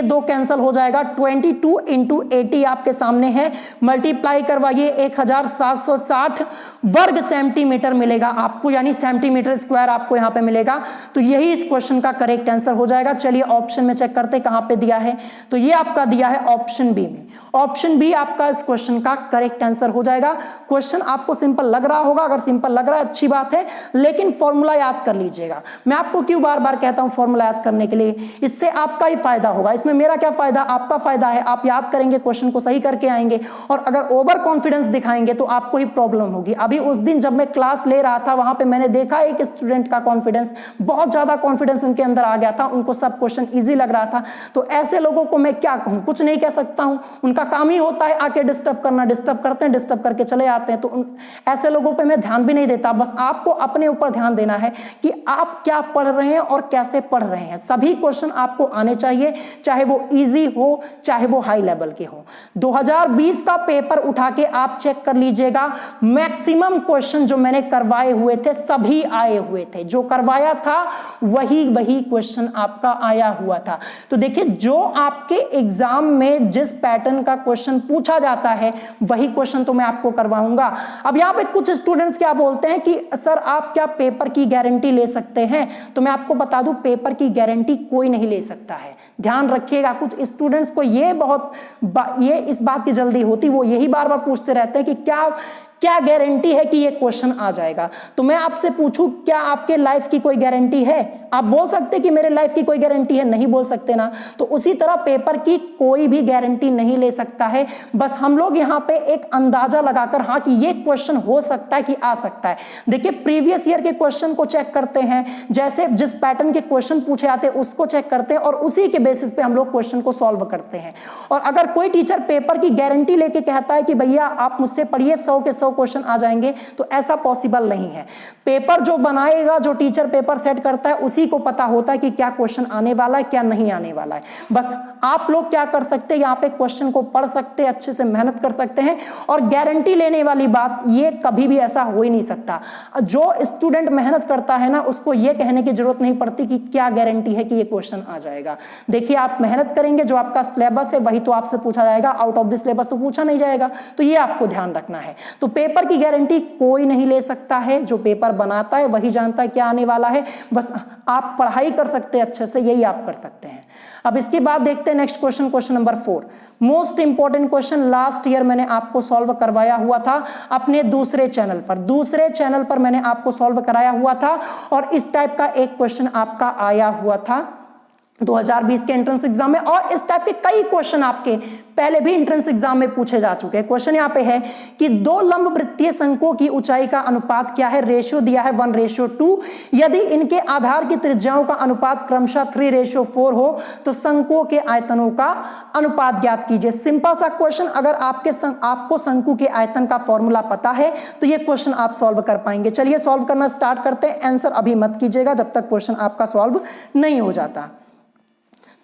2 कैंसिल हो जाएगा। 22 इंटू 80 आपके सामने है, मल्टीप्लाई करवाइए 1760 वर्ग सेंटीमीटर मिलेगा आपको, यानी सेंटीमीटर स्क्वायर आपको यहाँ पे मिलेगा। तो यही इस क्वेश्चन का करेक्ट आंसर हो जाएगा। चलिए ऑप्शन में चेक करते कहाँ पे दिया है। तो ये आपका दिया है ऑप्शन बी में। ऑप्शन बी आपका इस क्वेश्चन का करेक्ट आंसर हो जाएगा। क्वेश्चन आपको सिंपल लग रहा होगा, अगर सिंपल लग रहा है अच्छी बात है, लेकिन फॉर्मूला याद कर लीजिएगा। मैं आपको क्यों बार बार कहता हूं फॉर्मूला याद करने के लिए, इससे आपका ही फायदा होगा। इसमें मेरा क्या फायदा, आपका फायदा है। आप याद करेंगे, क्वेश्चन को सही करके आएंगे, और अगर ओवर कॉन्फिडेंस दिखाएंगे तो आपको ही प्रॉब्लम होगी। अभी उस दिन जब मैं क्लास ले रहा था, वहां पे मैंने देखा एक स्टूडेंट का कॉन्फिडेंस, बहुत ज्यादा कॉन्फिडेंस उनके अंदर आ गया था, उनको सब क्वेश्चन इजी लग रहा था। तो ऐसे लोगों को मैं क्या कहूं, कुछ नहीं कह सकता हूं, उनका काम ही होता है आके डिस्टर्ब करना। डिस्टर्ब करते हैं, डिस्टर्ब करके चले आते हैं, तो ऐसे लोगों पे मैं ध्यान भी नहीं देता। बस आपको अपने ऊपर ध्यान देना है कि आप क्या पढ़ रहे हैं और कैसे पढ़ रहे हैं। सभी क्वेश्चन आपको आने चाहिए, चाहे वो इजी हो चाहे वो हाई लेवल के हो। 2020 का पेपर उठा के आप चेक कर लीजिएगा, मैक्सिमम क्वेश्चन जो मैंने करवाए हुए थे सभी आए हुए थे। जो करवाया था वही क्वेश्चन आपका आया हुआ था। तो देखिए, जो आपके एग्जाम में जिस पैटर्न का क्वेश्चन पूछा जाता है वही क्वेश्चन तो मैं आपको करवाऊंगा। अब यहां पे कुछ स्टूडेंट्स क्या बोलते हैं कि सर आप क्या पेपर की गारंटी ले सकते हैं, तो मैं आपको बता दूं पेपर की गारंटी कोई नहीं ले सकता है। ध्यान रखिएगा, कुछ स्टूडेंट्स को ये इस बात की जल्दी होती, वो यही बार बार पूछते रहते हैं कि क्या गारंटी है कि ये क्वेश्चन आ जाएगा। तो मैं आपसे पूछूं, क्या आपके लाइफ की कोई गारंटी है? आप बोल सकते कि मेरे लाइफ की कोई गारंटी है, नहीं बोल सकते ना। तो उसी तरह पेपर की कोई भी गारंटी नहीं ले सकता है। बस हम लोग यहाँ पे एक अंदाजा लगाकर, हाँ कि ये क्वेश्चन हो सकता है कि आ सकता है। देखिए, प्रीवियस ईयर के क्वेश्चन को चेक करते हैं, जैसे जिस पैटर्न के क्वेश्चन पूछे जाते हैं उसको चेक करते हैं, और उसी के बेसिस पे हम लोग क्वेश्चन को सॉल्व करते हैं। और अगर कोई टीचर पेपर की गारंटी लेके कहता है कि भैया आप मुझसे पढ़िए 100 के 100 क्वेश्चन आ जाएंगे, तो ऐसा पॉसिबल नहीं है। पेपर जो बनाएगा, जो टीचर पेपर सेट करता है, उसी को पता होता है कि क्या क्वेश्चन आने वाला है, क्या नहीं आने वाला है। बस आप लोग क्या कर सकते हैं, यहाँ पे क्वेश्चन को पढ़ सकते हैं, अच्छे से मेहनत कर सकते हैं। और गारंटी लेने वाली बात, ये कभी भी ऐसा हो ही नहीं सकता। जो स्टूडेंट मेहनत करता है ना, उसको ये कहने की जरूरत नहीं पड़ती कि क्या गारंटी है कि ये क्वेश्चन आ जाएगा। देखिए, आप मेहनत करेंगे, जो आपका सिलेबस है वही तो आपसे पूछा जाएगा, आउट ऑफ द सिलेबस तो पूछा नहीं जाएगा। तो ये आपको ध्यान रखना है। तो पेपर की गारंटी कोई नहीं ले सकता है, जो पेपर बनाता है वही जानता है क्या आने वाला है। बस आप पढ़ाई कर सकते हैं अच्छे से, यही आप कर सकते हैं। अब इसके बाद देखते हैं next question, question number 4, most important question. Last year मैंने आपको सॉल्व करवाया हुआ था अपने दूसरे चैनल पर मैंने आपको सॉल्व कराया हुआ था, और इस टाइप का एक क्वेश्चन आपका आया हुआ था 2020 के एंट्रेंस एग्जाम में। और इस टाइप के कई क्वेश्चन आपके पहले भी एंट्रेंस एग्जाम में पूछे जा चुके हैं। क्वेश्चन यहाँ पे है कि दो लंब वृत्तीय शंकुओं की ऊंचाई का अनुपात क्या है। रेशियो दिया है 1:2। यदि इनके आधार की त्रिज्याओं का अनुपात क्रमशः 3:4 हो तो शंकुओं के आयतनों का अनुपात ज्ञात कीजिए। सिंपल सा क्वेश्चन, अगर आपको शंकु के आयतन का फॉर्मूला पता है तो ये क्वेश्चन आप सॉल्व कर पाएंगे। चलिए सॉल्व करना स्टार्ट करते हैं। आंसर अभी मत कीजिएगा जब तक क्वेश्चन आपका सॉल्व नहीं हो जाता।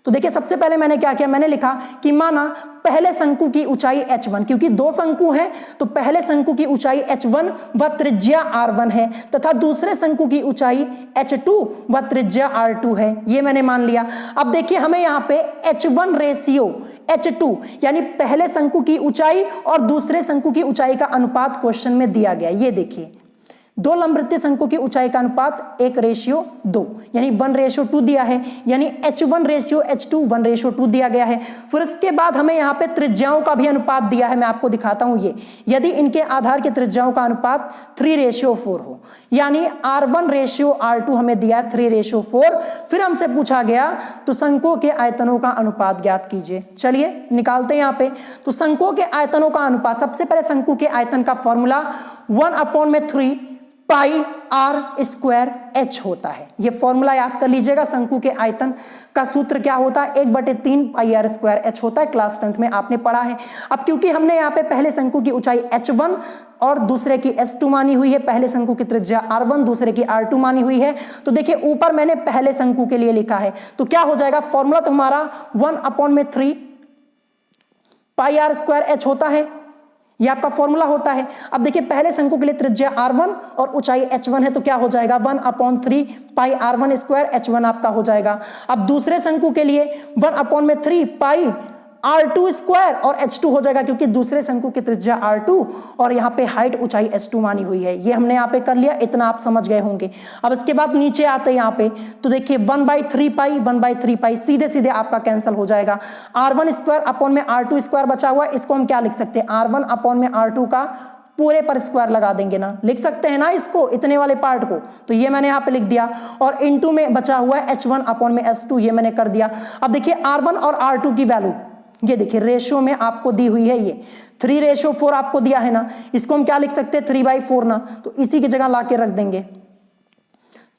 तो देखिए, सबसे पहले मैंने क्या किया, मैंने लिखा कि माना पहले शंकु की ऊंचाई h1, क्योंकि दो शंकु हैं तो पहले शंकु की ऊंचाई h1 व त्रिज्या r1 है, तथा दूसरे शंकु की ऊंचाई h2 व त्रिज्या r2 है। ये मैंने मान लिया। अब देखिए, हमें यहाँ पे h1 रेशियो h2 यानी पहले शंकु की ऊंचाई और दूसरे शंकु की ऊंचाई का अनुपात क्वेश्चन में दिया गया। ये देखिए, दो लंबवृत्तीय शंकु की ऊंचाई का अनुपात 1:2 यानी 1:2 दिया है, यानी h1 रेशियो h2 1:2 दिया गया है। फिर उसके बाद हमें यहाँ पे त्रिज्याओं का भी अनुपात दिया है, मैं आपको दिखाता हूं। ये यदि इनके आधार के त्रिज्याओं का अनुपात 3:4 हो, यानी r1:r2 हमें दिया है 3:4। फिर हमसे पूछा गया तो शंकुओं के आयतनों का अनुपात ज्ञात कीजिए। चलिए निकालते हैं यहाँ पे। तो शंकुओं के आयतनों का अनुपात, सबसे पहले शंकु के आयतन का फॉर्मूला 1/3 पाई r स्क्वायर h होता है। ये फॉर्मूला याद कर लीजिएगा। शंकु के आयतन का सूत्र क्या होता है, 1/3 पाई r स्क्वायर h होता है। क्लास 10th में आपने पढ़ा है। अब क्योंकि हमने यहाँ पे पहले शंकु की ऊंचाई h1 और दूसरे की h2 मानी हुई है, पहले शंकु की त्रिज्या r1 दूसरे की r2 मानी हुई है, तो देखिए ऊपर मैंने पहले शंकु के लिए लिखा है। तो क्या हो जाएगा, फॉर्मूला तो हमारा 1/3 पाई r स्क्वायर h होता है। ये आपका फॉर्मूला होता है। अब देखिए, पहले शंकु के लिए त्रिज्या r1 और ऊंचाई h1 है, तो क्या हो जाएगा 1/3 पाई r1 स्क्वायर h1 आपका हो जाएगा। अब दूसरे शंकु के लिए 1/3 पाई R2 स्क्वायर और H2 हो जाएगा, क्योंकि दूसरे शंकु की त्रिज्या R2 और यहाँ पे हाइट ऊंचाई H2 मानी हुई है। ये हमने यहाँ पे कर लिया, इतना आप समझ गए होंगे। अब इसके बाद नीचे आते हैं यहाँ पे, तो देखिए 1/3 पाई 1/3 पाई सीधे सीधे आपका कैंसिल हो जाएगा। R1 स्क्वायर अपॉन में R2 स्क्वायर बचा हुआ है, इसको हम क्या लिख सकते हैं, R1 अपॉन में R2 का पूरे पर स्क्वायर लगा देंगे ना, लिख सकते हैं ना इसको, इतने वाले पार्ट को। तो ये मैंने यहाँ पे लिख दिया, और इनटू में बचा हुआ है H1 अपॉन में S2, ये मैंने कर दिया। अब देखिए R1 और R2 की वैल्यू, ये देखिए रेशियो में आपको दी हुई है, ये 3:4 आपको दिया है ना, इसको हम क्या लिख सकते हैं 3/4 ना, तो इसी की जगह ला के रख देंगे।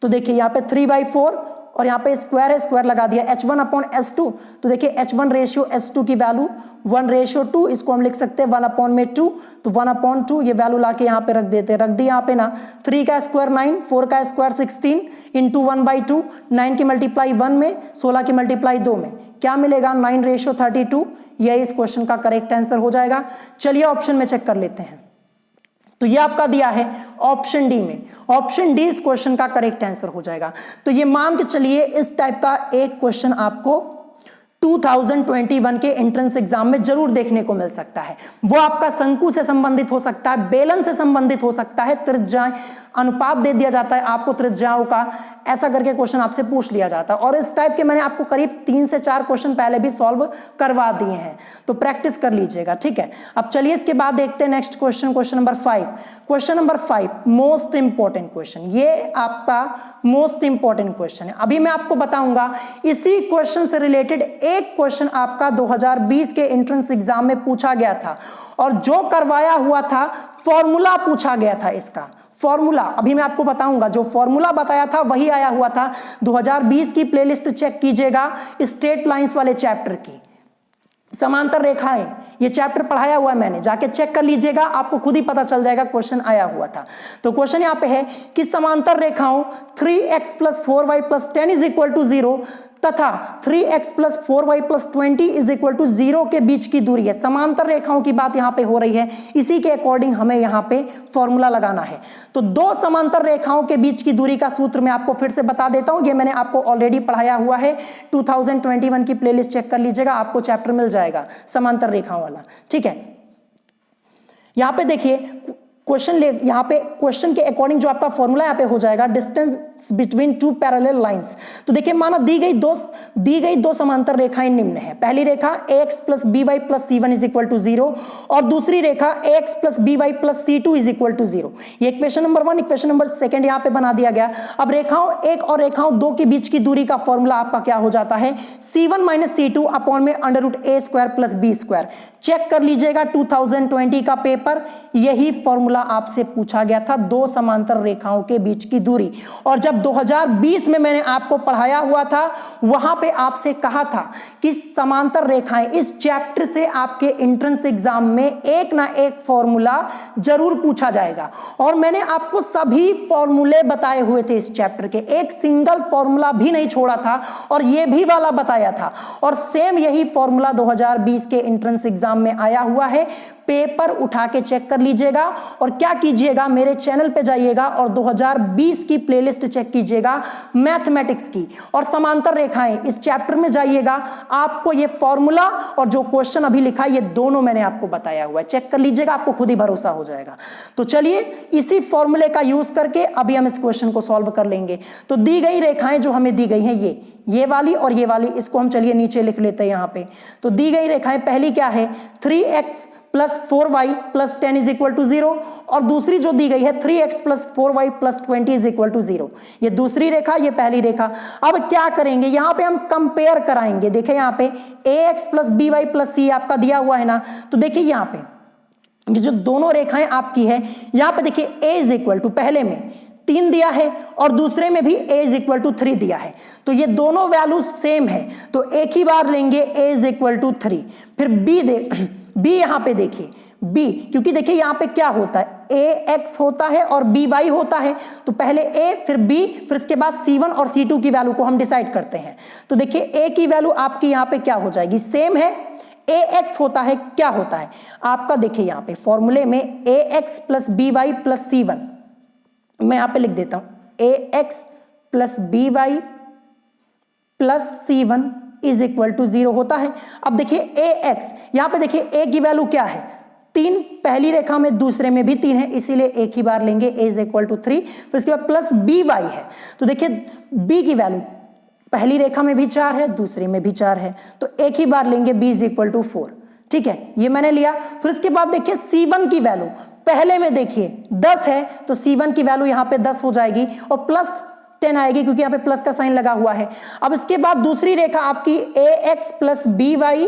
तो देखिए यहाँ पे 3/4 और यहाँ पे स्क्वायर है, स्क्वायर लगा दिया, H1 अपॉन S2, तो देखिए H1 रेशियो S2 की वैल्यू 1:2, इसको हम लिख सकते हैं 1 अपॉन में 2, तो 1/2 ये वैल्यू लाके यहाँ पे रख देते हैं, रख दी यहाँ पे ना। 3 का स्क्वायर 9, 4 का स्क्वायर 16 इंटू 1/2, 9 की मल्टीप्लाई 1 में, 16 की मल्टीप्लाई 2 में, क्या मिलेगा 9:32। यह इस क्वेश्चन का करेक्ट आंसर हो जाएगा। चलिए ऑप्शन में चेक कर लेते हैं। तो ये आपका दिया है ऑप्शन डी में, ऑप्शन डी इस क्वेश्चन का करेक्ट आंसर हो जाएगा। तो ये मान के चलिए इस टाइप का एक क्वेश्चन आपको 2021 के एंट्रेंस एग्जाम में जरूर देखने को मिल सकता है। वो आपका शंकु से संबंधित हो सकता है, बेलन से संबंधित हो सकता है, त्रिज्याएं अनुपात दे दिया जाता है आपको त्रिज्याओं का, ऐसा करके क्वेश्चन आपसे पूछ लिया जाता है। और इस टाइप के मैंने आपको करीब 3 से 4 क्वेश्चन पहले भी सॉल्व करवा दिए हैं, तो प्रैक्टिस कर लीजिएगा, ठीक है। अब चलिए इसके बाद देखते हैं next question, question number 5। Question number 5 most important question, ये आपका मोस्ट इंपॉर्टेंट क्वेश्चन है। अभी मैं आपको बताऊंगा इसी क्वेश्चन से रिलेटेड एक क्वेश्चन आपका 2020 के एंट्रेंस एग्जाम में पूछा गया था, और जो करवाया हुआ था फॉर्मूला पूछा गया था इसका, फॉर्मूला अभी मैं आपको बताऊंगा, जो फॉर्मूला बताया था वही आया हुआ था। 2020 की प्लेलिस्ट चेक कीजिएगा, स्ट्रेट लाइंस वाले चैप्टर की, समांतर रेखाएं, ये चैप्टर पढ़ाया हुआ है मैंने, जाके चेक कर लीजिएगा, आपको खुद ही पता चल जाएगा क्वेश्चन आया हुआ था। तो क्वेश्चन यहाँ पे है कि समांतर रेखाओं 3x + 4y + 10 = 0 तथा 3x + 4y + 20 = 0 के बीच की दूरी है। समांतर रेखाओं की बात यहाँ पे हो रही है, इसी के अकॉर्डिंग हमें यहाँ पे फॉर्मूला लगाना है। तो दो समांतर रेखाओं के बीच की दूरी का सूत्र मैं आपको फिर से बता देता हूं, ये मैंने आपको ऑलरेडी पढ़ाया हुआ है। 2021 की प्लेलिस्ट चेक कर लीजिएगा, आपको चैप्टर मिल जाएगा समांतर रेखाओं वाला, ठीक है। यहां पे देखिए यहाँ पे क्वेश्चन के अकॉर्डिंग जो आपका फॉर्मूला यहाँ पे हो जाएगा, डिस्टेंस बिटवीन 2 पैरेलल लाइंस। तो देखिए माना दी गई दो समांतर रेखाएं निम्न है। पहली रेखा ax + by + c1 = 0 और दूसरी रेखा ax + by + c2 = 0। ये इक्वेशन नंबर 1, इक्वेशन नंबर 2 यहाँ पे बना दिया गया। अब रेखाओं 1 और रेखाओं 2 के बीच की दूरी का फॉर्मूला आपका क्या हो जाता है, c1 - c2 अपॉन में √a² + b²। चेक कर लीजिएगा 2020 का पेपर, यही फॉर्मूला आपसे पूछा गया था, दो समांतर रेखाओं के बीच की दूरी। और जब 2020 में मैंने आपको पढ़ाया हुआ था, वहां पे आपसे कहा था कि समांतर रेखाएं, इस चैप्टर से आपके एंट्रेंस एग्जाम में एक ना एक फॉर्मूला जरूर पूछा जाएगा। और मैंने आपको सभी फॉर्मूले बताए हुए थे इस चैप्टर के, एक सिंगल फॉर्मूला भी नहीं छोड़ा था, और ये भी वाला बताया था। और सेम यही फॉर्मूला 2020 के एंट्रेंस एग्जाम में आया हुआ है। पेपर उठा के चेक कर लीजिएगा, और क्या कीजिएगा, मेरे चैनल पे जाइएगा और 2020 की प्लेलिस्ट चेक कीजिएगा मैथमेटिक्स की, और समांतर रेखाएं इस चैप्टर में जाइएगा। आपको ये फॉर्मूला और जो क्वेश्चन अभी लिखा है, ये दोनों मैंने आपको बताया हुआ है, चेक कर लीजिएगा, आपको खुद ही भरोसा हो जाएगा। तो चलिए इसी फॉर्मूले का यूज करके अभी हम इस क्वेश्चन को सॉल्व कर लेंगे। तो दी गई रेखाएं जो हमें दी गई हैं, ये वाली और ये वाली, इसको हम चलिए नीचे लिख लेते हैं यहाँ पे। तो दी गई रेखाएं पहली क्या है, 3x + 4y + 10 = 0, और दूसरी जो दी गई है 3x + 4y + 20 = 0। ये दूसरी रेखा, ये पहली रेखा। अब क्या करेंगे, यहाँ पे हम कंपेयर कराएंगे। देखिए यहाँ पे ax + by + c आपका दिया हुआ है ना, तो देखिए यहाँ पे ये जो दोनों रेखाएं आपकी है, यहाँ पे देखिए a = पहले में 3 दिया है और दूसरे में भी a = 3 दिया है। तो ये दोनों वैल्यू सेम है, तो एक ही बार लेंगे a = 3। फिर b यहां पे देखिए b, क्योंकि देखिए यहां पे क्या होता है, ax होता है और by होता है। तो पहले a फिर b, फिर इसके बाद c1 और c2 की वैल्यू को हम डिसाइड करते हैं। तो देखिए a की वैल्यू आपकी यहां पे क्या हो जाएगी, सेम है, ax होता है, क्या होता है आपका, देखिए यहां पे फॉर्मूले में ax + by + c1, मैं यहां पे लिख देता हूं ax + by + c1 is equal to 0 होता है। अब देखिए ए एक्स, यहां पे देखिए ए की वैल्यू क्या है 3, पहली रेखा में दूसरे में भी 3 है, इसीलिए एक ही बार लेंगे ए इज इक्वल टू 3। फिर इसके बाद प्लस बी वाई है, तो देखिए बी की वैल्यू पहली रेखा में भी 4 है, दूसरी में भी 4 है, तो एक ही बार लेंगे बी इज इक्वल टू 4। ठीक है, ये मैंने लिया। फिर इसके बाद देखिए C1 की वैल्यू पहले में देखिए 10 है, तो C1 की वैल्यू यहां पे 10 हो जाएगी और प्लस 10 आएगी क्योंकि यहां पे प्लस का साइन लगा हुआ है। अब इसके बाद दूसरी रेखा आपकी ax plus B Y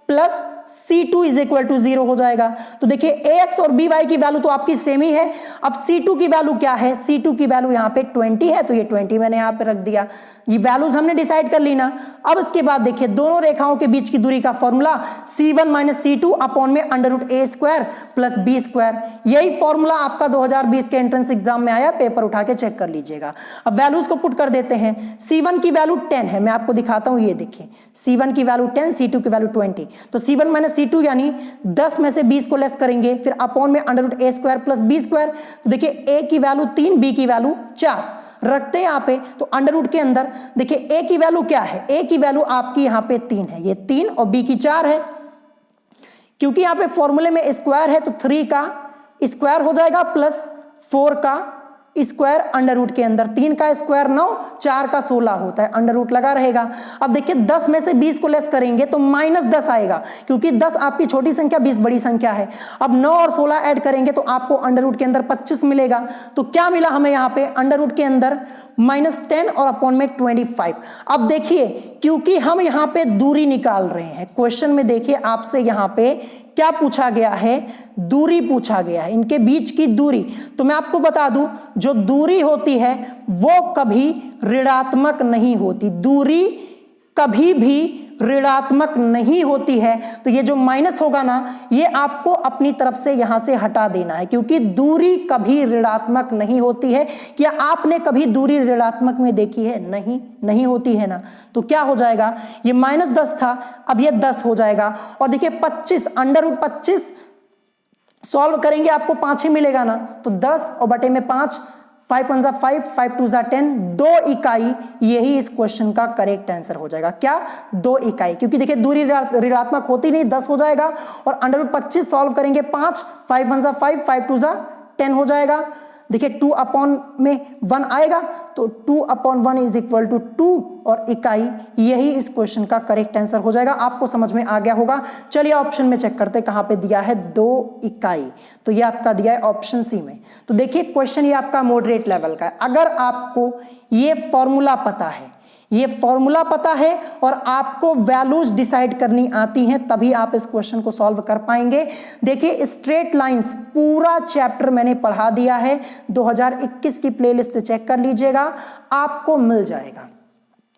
plus C2 is equal to 0 हो जाएगा। तो देखिए ax और by की वैल्यू तो आपकी सेम ही है। अब C2 की वैल्यू क्या है, C2 की वैल्यू यहाँ पे 20 है, तो ये 20 मैंने यहाँ पे रख दिया। ये वैल्यूज हमने डिसाइड कर ली ना। अब इसके बाद देखिए दोनों रेखाओं के बीच की दूरी का formula C1 minus C2 upon में अंडर रूट ए स्क्वायर प्लस बी स्क्वायर, यही फॉर्मूला आपका 2020 के एंट्रेंस एग्जाम में आया, पेपर उठा के चेक कर लीजिएगा। अब वैल्यूज को पुट कर देते हैं। C1 की वैल्यू 10 है, मैं आपको दिखाता हूं, ये देखिए C1 की वैल्यू 10, C2 की वैल्यू 20, तो C1 माइनस C2 यानी 10 में से 20 को लेस करेंगे, फिर अपॉन में अंडर रूट ए स्क्वायर प्लस बी स्क्वायर, तो देखिए a की वैल्यू 3, b की वैल्यू 4 रखते हैं यहाँ पे, तो अंडर रूट के अंदर देखिए a की वैल्यू क्या है, a की वैल्यू आपकी यहाँ पे 3 है, ये 3 और b की 4 है। क्योंकि यहाँ पे फॉर्मूले में स्क्वायर है तो 3 का स्क्वायर हो जाएगा प्लस 4 का स्क्वायर अंडर रूट के अंदर, 3 का स्क्वायर 9, 4 का 16 होता है, अंडर रूट लगा रहेगा। अब देखिए 10 में से 20 को लेस करेंगे तो माइनस 10 आएगा, क्योंकि 10 आपकी छोटी संख्या, 20 बड़ी संख्या है। अब 9 और 16 ऐड करेंगे तो आपको अंडर रूट के अंदर 25 मिलेगा। तो क्या मिला हमें यहाँ पे अंडर रूट के अंदर -10 और अपॉन में 25। अब देखिए क्योंकि हम यहाँ पे दूरी निकाल रहे हैं, क्वेश्चन में देखिए आपसे यहाँ पे क्या पूछा गया है, दूरी पूछा गया है, इनके बीच की दूरी। तो मैं आपको बता दूं जो दूरी होती है वो कभी ऋणात्मक नहीं होती, दूरी कभी भी ऋणात्मक नहीं होती है। तो ये जो माइनस होगा ना, ये आपको अपनी तरफ से यहां से हटा देना है, क्योंकि दूरी कभी ऋणात्मक नहीं होती है। क्या आपने कभी दूरी ऋणात्मक में देखी है? नहीं होती है ना। तो क्या हो जाएगा, ये -10 था, अब ये 10 हो जाएगा। और देखिए 25 अंडर रूट 25 सॉल्व करेंगे आपको 5 ही मिलेगा ना, तो 10 और बटे में 5, 5 1 जा 5, 5 2 जा 10, 2 इकाई, यही इस क्वेश्चन का करेक्ट आंसर हो जाएगा। क्या? 2 इकाई, क्योंकि देखिए दूरी ऋणात्मक होती नहीं, 10 हो जाएगा। और अंडर रूट 25 सॉल्व करेंगे 5, 5 1 जा 5, 5 2 जा 10 हो जाएगा। देखिए 2 अपॉन में 1 आएगा, तो 2 अपॉन 1 इज इक्वल टू 2 और इकाई, यही इस क्वेश्चन का करेक्ट आंसर हो जाएगा। आपको समझ में आ गया होगा। चलिए ऑप्शन में चेक करते हैं कहां पे दिया है 2 इकाई, तो ये आपका दिया है ऑप्शन सी में। तो देखिए क्वेश्चन ये आपका मॉडरेट लेवल का है। अगर आपको ये फॉर्मूला पता है, ये फॉर्मूला पता है और आपको वैल्यूज डिसाइड करनी आती हैं, तभी आप इस क्वेश्चन को सॉल्व कर पाएंगे। देखिए स्ट्रेट लाइंस पूरा चैप्टर मैंने पढ़ा दिया है, 2021 की प्लेलिस्ट चेक कर लीजिएगा, आपको मिल जाएगा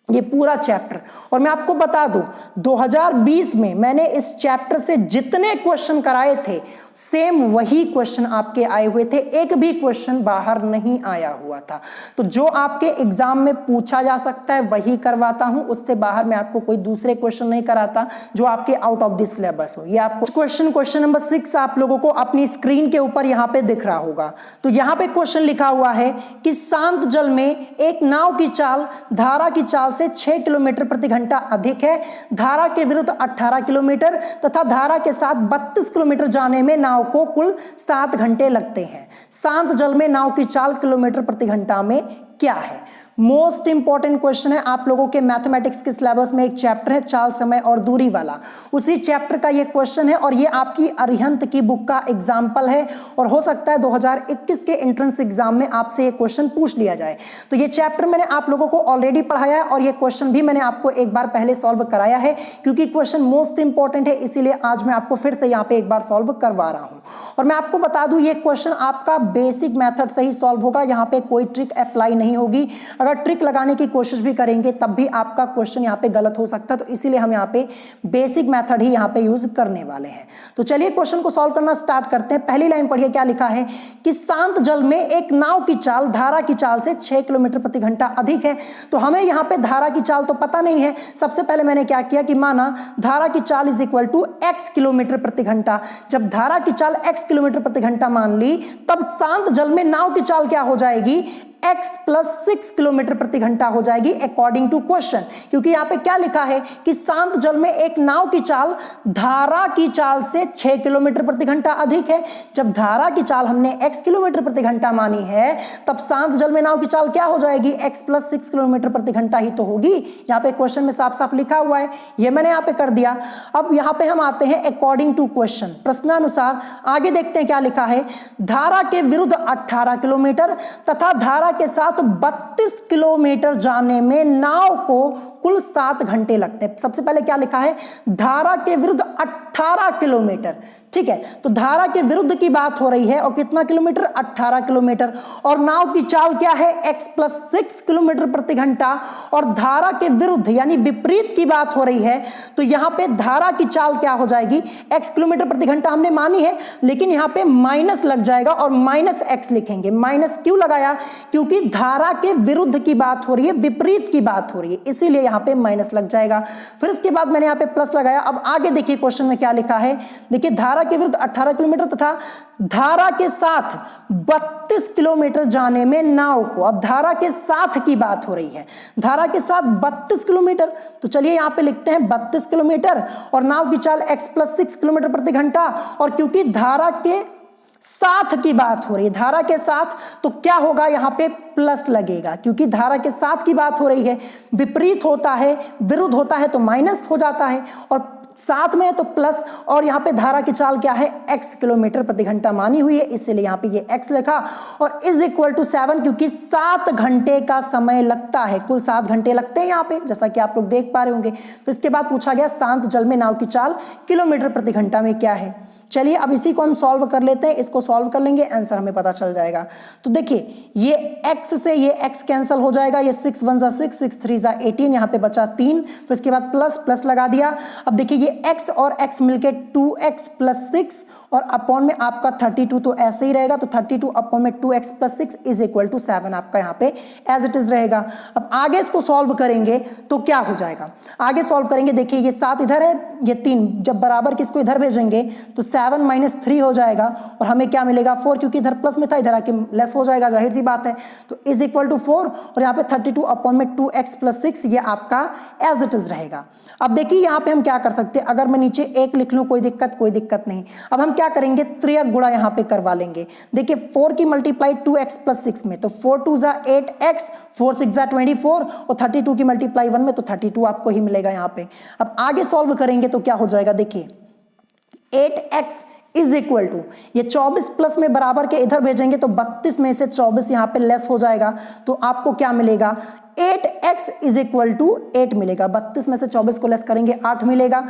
ये पूरा चैप्टर। और मैं आपको बता दूं 2020 में मैंने इस चैप्टर से जितने क्वेश्चन कराए थे सेम वही क्वेश्चन आपके आए हुए थे, एक भी क्वेश्चन बाहर नहीं आया हुआ था। तो जो आपके एग्जाम में पूछा जा सकता है वही करवाता हूं, उससे बाहर मैं आपको कोई दूसरे क्वेश्चन नहीं कराता जो आपके आउट ऑफ द सिलेबस हो। ये आपको क्वेश्चन नंबर 6 आप लोगों को अपनी स्क्रीन के ऊपर यहाँ पे दिख रहा होगा। तो यहाँ पे क्वेश्चन लिखा हुआ है कि शांत जल में एक नाव की चाल धारा की चाल से 6 किलोमीटर प्रति घंटा अधिक है, धारा के विरुद्ध 18 किलोमीटर तथा धारा के साथ 32 किलोमीटर जाने में नाव को कुल 7 घंटे लगते हैं। शांत जल में नाव की चाल किलोमीटर प्रति घंटा में क्या है? मोस्ट इंपॉर्टेंट क्वेश्चन है आप लोगों के मैथमेटिक्स के सिलेबस में। एक चैप्टर है चाल, समय और दूरी वाला, उसी चैप्टर का ये क्वेश्चन है और ये आपकी अरिहंत की बुक का एग्जाम्पल है और हो सकता है 2021 के एंट्रेंस एग्जाम में आपसे ये क्वेश्चन पूछ लिया जाए। तो ये चैप्टर मैंने आप लोगों को ऑलरेडी पढ़ाया है और ये क्वेश्चन भी मैंने आपको एक बार पहले सॉल्व कराया है, क्योंकि क्वेश्चन मोस्ट इंपॉर्टेंट है, इसीलिए आज मैं आपको फिर से यहाँ पे एक बार सॉल्व करवा रहा हूँ। और मैं आपको बता दूं ये क्वेश्चन आपका बेसिक मेथड से ही सॉल्व होगा, यहाँ पे कोई ट्रिक अप्लाई नहीं होगी। अगर ट्रिक लगाने की कोशिश भी करेंगे तब भी आपका क्वेश्चन यहाँ पे गलत हो सकता है, तो इसीलिए हम यहाँ पे बेसिक मेथड ही यहाँ पे यूज करने वाले हैं। तो चलिए क्वेश्चन को सॉल्व करना स्टार्ट करते हैं। पहली लाइन पढ़िए, क्या लिखा है कि शांत जल में एक नाव की चाल धारा की चाल से 6 किलोमीटर प्रति घंटा अधिक है। तो हमें यहाँ पे धारा की चाल तो पता नहीं है। सबसे पहले मैंने क्या किया कि माना धारा की चाल is equal to x kilometre प्रति घंटा। जब धारा की चाल x किलोमीटर प्रति घंटा मान ली, तब शांत जल में नाव की चाल क्या हो जाएगी? x प्लस 6 किलोमीटर प्रति घंटा हो जाएगी अकॉर्डिंग टू क्वेश्चन। क्योंकि यहाँ पे क्या लिखा है कि शांत जल में एक नाव की चाल धारा की चाल से 6 किलोमीटर प्रति घंटा अधिक है। जब धारा की चाल हमने x किलोमीटर प्रति घंटा मानी है, तब शांत जल में नाव की चाल क्या हो जाएगी, x प्लस 6 किलोमीटर प्रति घंटा ही तो होगी। यहाँ पे क्वेश्चन में साफ साफ लिखा हुआ है, ये मैंने यहाँ पे कर दिया। अब यहाँ पे हम आते हैं अकॉर्डिंग टू क्वेश्चन, प्रश्नानुसार। आगे देखते हैं क्या लिखा है। धारा के विरुद्ध 18 किलोमीटर तथा धारा के साथ 32 किलोमीटर जाने में नाव को कुल 7 घंटे लगते हैं। सबसे पहले क्या लिखा है, धारा के विरुद्ध 18 किलोमीटर, ठीक है। तो धारा के विरुद्ध की बात हो रही है और कितना किलोमीटर, 18 किलोमीटर। और नाव की चाल क्या है, x प्लस 6 किलोमीटर प्रति घंटा। और धारा के विरुद्ध यानी विपरीत की बात हो रही है, तो यहां पे धारा की चाल क्या हो जाएगी, x किलोमीटर प्रति घंटा हमने मानी है, लेकिन यहां पे माइनस लग जाएगा और माइनस x लिखेंगे। माइनस क्यों लगाया, क्योंकि धारा के विरुद्ध की बात हो रही है, विपरीत की बात हो रही है, इसीलिए यहां पे माइनस लग जाएगा। फिर इसके बाद मैंने यहां पे प्लस लगाया। अब आगे देखिए क्वेश्चन में क्या लिखा है। देखिए धारा के विरुद्ध 18 किलोमीटर तथा धारा के साथ 32 किलोमीटर जाने में नाव को, अब धारा के साथ की बात हो रही है, धारा के साथ 32 किलोमीटर, तो चलिए यहां पे लिखते हैं 32 किलोमीटर और नाव की चाल x प्लस 6 किलोमीटर प्रति घंटा। और क्योंकि धारा के साथ की बात हो रही है, धारा के साथ, तो क्या होगा, यहां पे प्लस लगेगा, क्योंकि धारा के साथ की बात हो रही है। विपरीत होता है, विरुद्ध होता है तो माइनस हो जाता है, और साथ में है तो प्लस। और यहाँ पे धारा की चाल क्या है, x किलोमीटर प्रति घंटा मानी हुई है, इसलिए यहाँ पे ये x लिखा। और इज इक्वल टू 7, क्योंकि 7 घंटे का समय लगता है, कुल 7 घंटे लगते हैं यहाँ पे, जैसा कि आप लोग देख पा रहे होंगे। तो इसके बाद पूछा गया शांत जल में नाव की चाल किलोमीटर प्रति घंटा में क्या है। चलिए अब इसी को हम सॉल्व कर लेते हैं, इसको सॉल्व कर लेंगे, आंसर हमें पता चल जाएगा। तो देखिए ये x से ये x कैंसिल हो जाएगा, ये 6 1 जा 6, 6 3 जा 18, यहाँ पे बचा 3, फिर इसके बाद प्लस प्लस लगा दिया। अब देखिए ये x और x मिलके 2x प्लस 6 और अपॉन में आपका 32, तो ऐसे ही रहेगा। तो 32 अपॉन में 2x plus 6 is equal to 7 आपका यहाँ पे एज इट इज रहेगा। अब आगे इसको सॉल्व करेंगे तो क्या हो जाएगा, आगे सॉल्व करेंगे। देखिए ये 7 इधर है, ये 3, जब बराबर किसको इधर भेजेंगे तो 7 माइनस 3 हो जाएगा और हमें क्या मिलेगा 4, क्योंकि इधर प्लस में था, इधर आके लेस हो जाएगा, जाहिर सी बात है। तो इज इक्वल टू 4 और यहाँ पे 32 अपॉन में 2x प्लस 6 ये आपका एज इट इज रहेगा। अब देखिए यहाँ पे हम क्या कर सकते हैं, अगर मैं नीचे 1 लिख लूँ कोई दिक्कत नहीं। अब हम क्या करेंगे, त्रियक गुणा यहाँ पे करवा लेंगे। देखिए 4 की मल्टीप्लाई 2x प्लस 6 में, तो 4 2 जा 8x, 4 6 जा 24 और 32 की मल्टीप्लाई 1 में, तो 32 आपको ही मिलेगा यहाँ पे। अब आगे सॉल्व करेंगे तो क्या हो जाएगा, देखिए 8x इज इक्वल टू, ये 24 प्लस में बराबर के इधर भेजेंगे तो 32 में से 24 यहाँ पे लेस हो जाएगा, तो आपको क्या मिलेगा 8x इज इक्वल टू 8 मिलेगा। 32 में से 24 को लेस करेंगे 8 मिलेगा,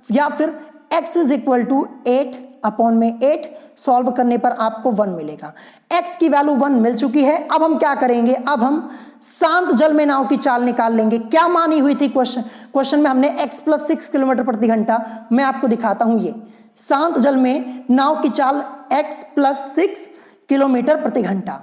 या फिर x is equal to 8 upon में 8, सॉल्व करने पर आपको 1 मिलेगा। x की वैल्यू 1 मिल चुकी है। अब हम क्या करेंगे, अब हम शांत जल में नाव की चाल निकाल लेंगे। क्या मानी हुई थी क्वेश्चन में हमने x प्लस 6 किलोमीटर प्रति घंटा, मैं आपको दिखाता हूं। ये शांत जल में नाव की चाल x प्लस 6 किलोमीटर प्रति घंटा।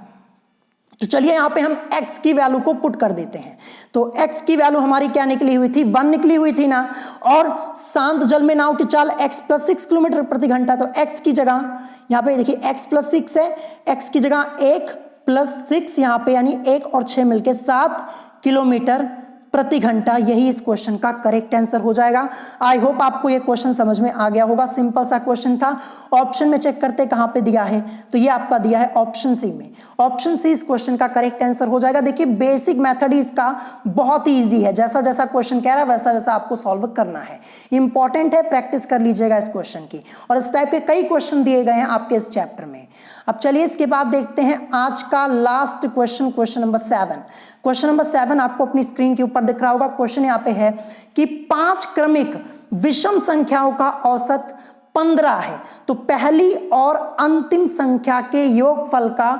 तो चलिए यहाँ पे हम x की वैल्यू को पुट कर देते हैं। तो x की वैल्यू हमारी क्या निकली हुई थी, 1 निकली हुई थी ना। और शांत जल में नाव की चाल x प्लस 6 किलोमीटर प्रति घंटा, तो x की जगह यहाँ पे देखिए x प्लस 6 है, x की जगह 1 प्लस 6 यहाँ पे, यानी 1 और 6 मिलके 7 किलोमीटर प्रति घंटा, यही इस क्वेश्चन का करेक्ट आंसर हो जाएगा। आई होप आपको ये क्वेश्चन समझ में आ गया होगा, सिंपल सा क्वेश्चन था। ऑप्शन में चेक करते कहां पे दिया है, तो ये आपका दिया है ऑप्शन सी में। ऑप्शन सी इस क्वेश्चन का करेक्ट आंसर हो जाएगा। देखिए बेसिक मेथड ही इसका बहुत ही ईजी है, जैसा जैसा क्वेश्चन कह रहा है वैसा वैसा आपको सॉल्व करना है। इंपॉर्टेंट है, प्रैक्टिस कर लीजिएगा इस क्वेश्चन की। और इस टाइप के कई क्वेश्चन दिए गए हैं आपके इस चैप्टर में। अब चलिए इसके बाद देखते हैं आज का last question, question number 7। Question number 7 आपको अपनी स्क्रीन के ऊपर दिख रहा होगा। क्वेश्चन यहाँ पे है कि 5 क्रमिक विषम संख्याओं का औसत 15 है, तो पहली और अंतिम संख्या के योगफल का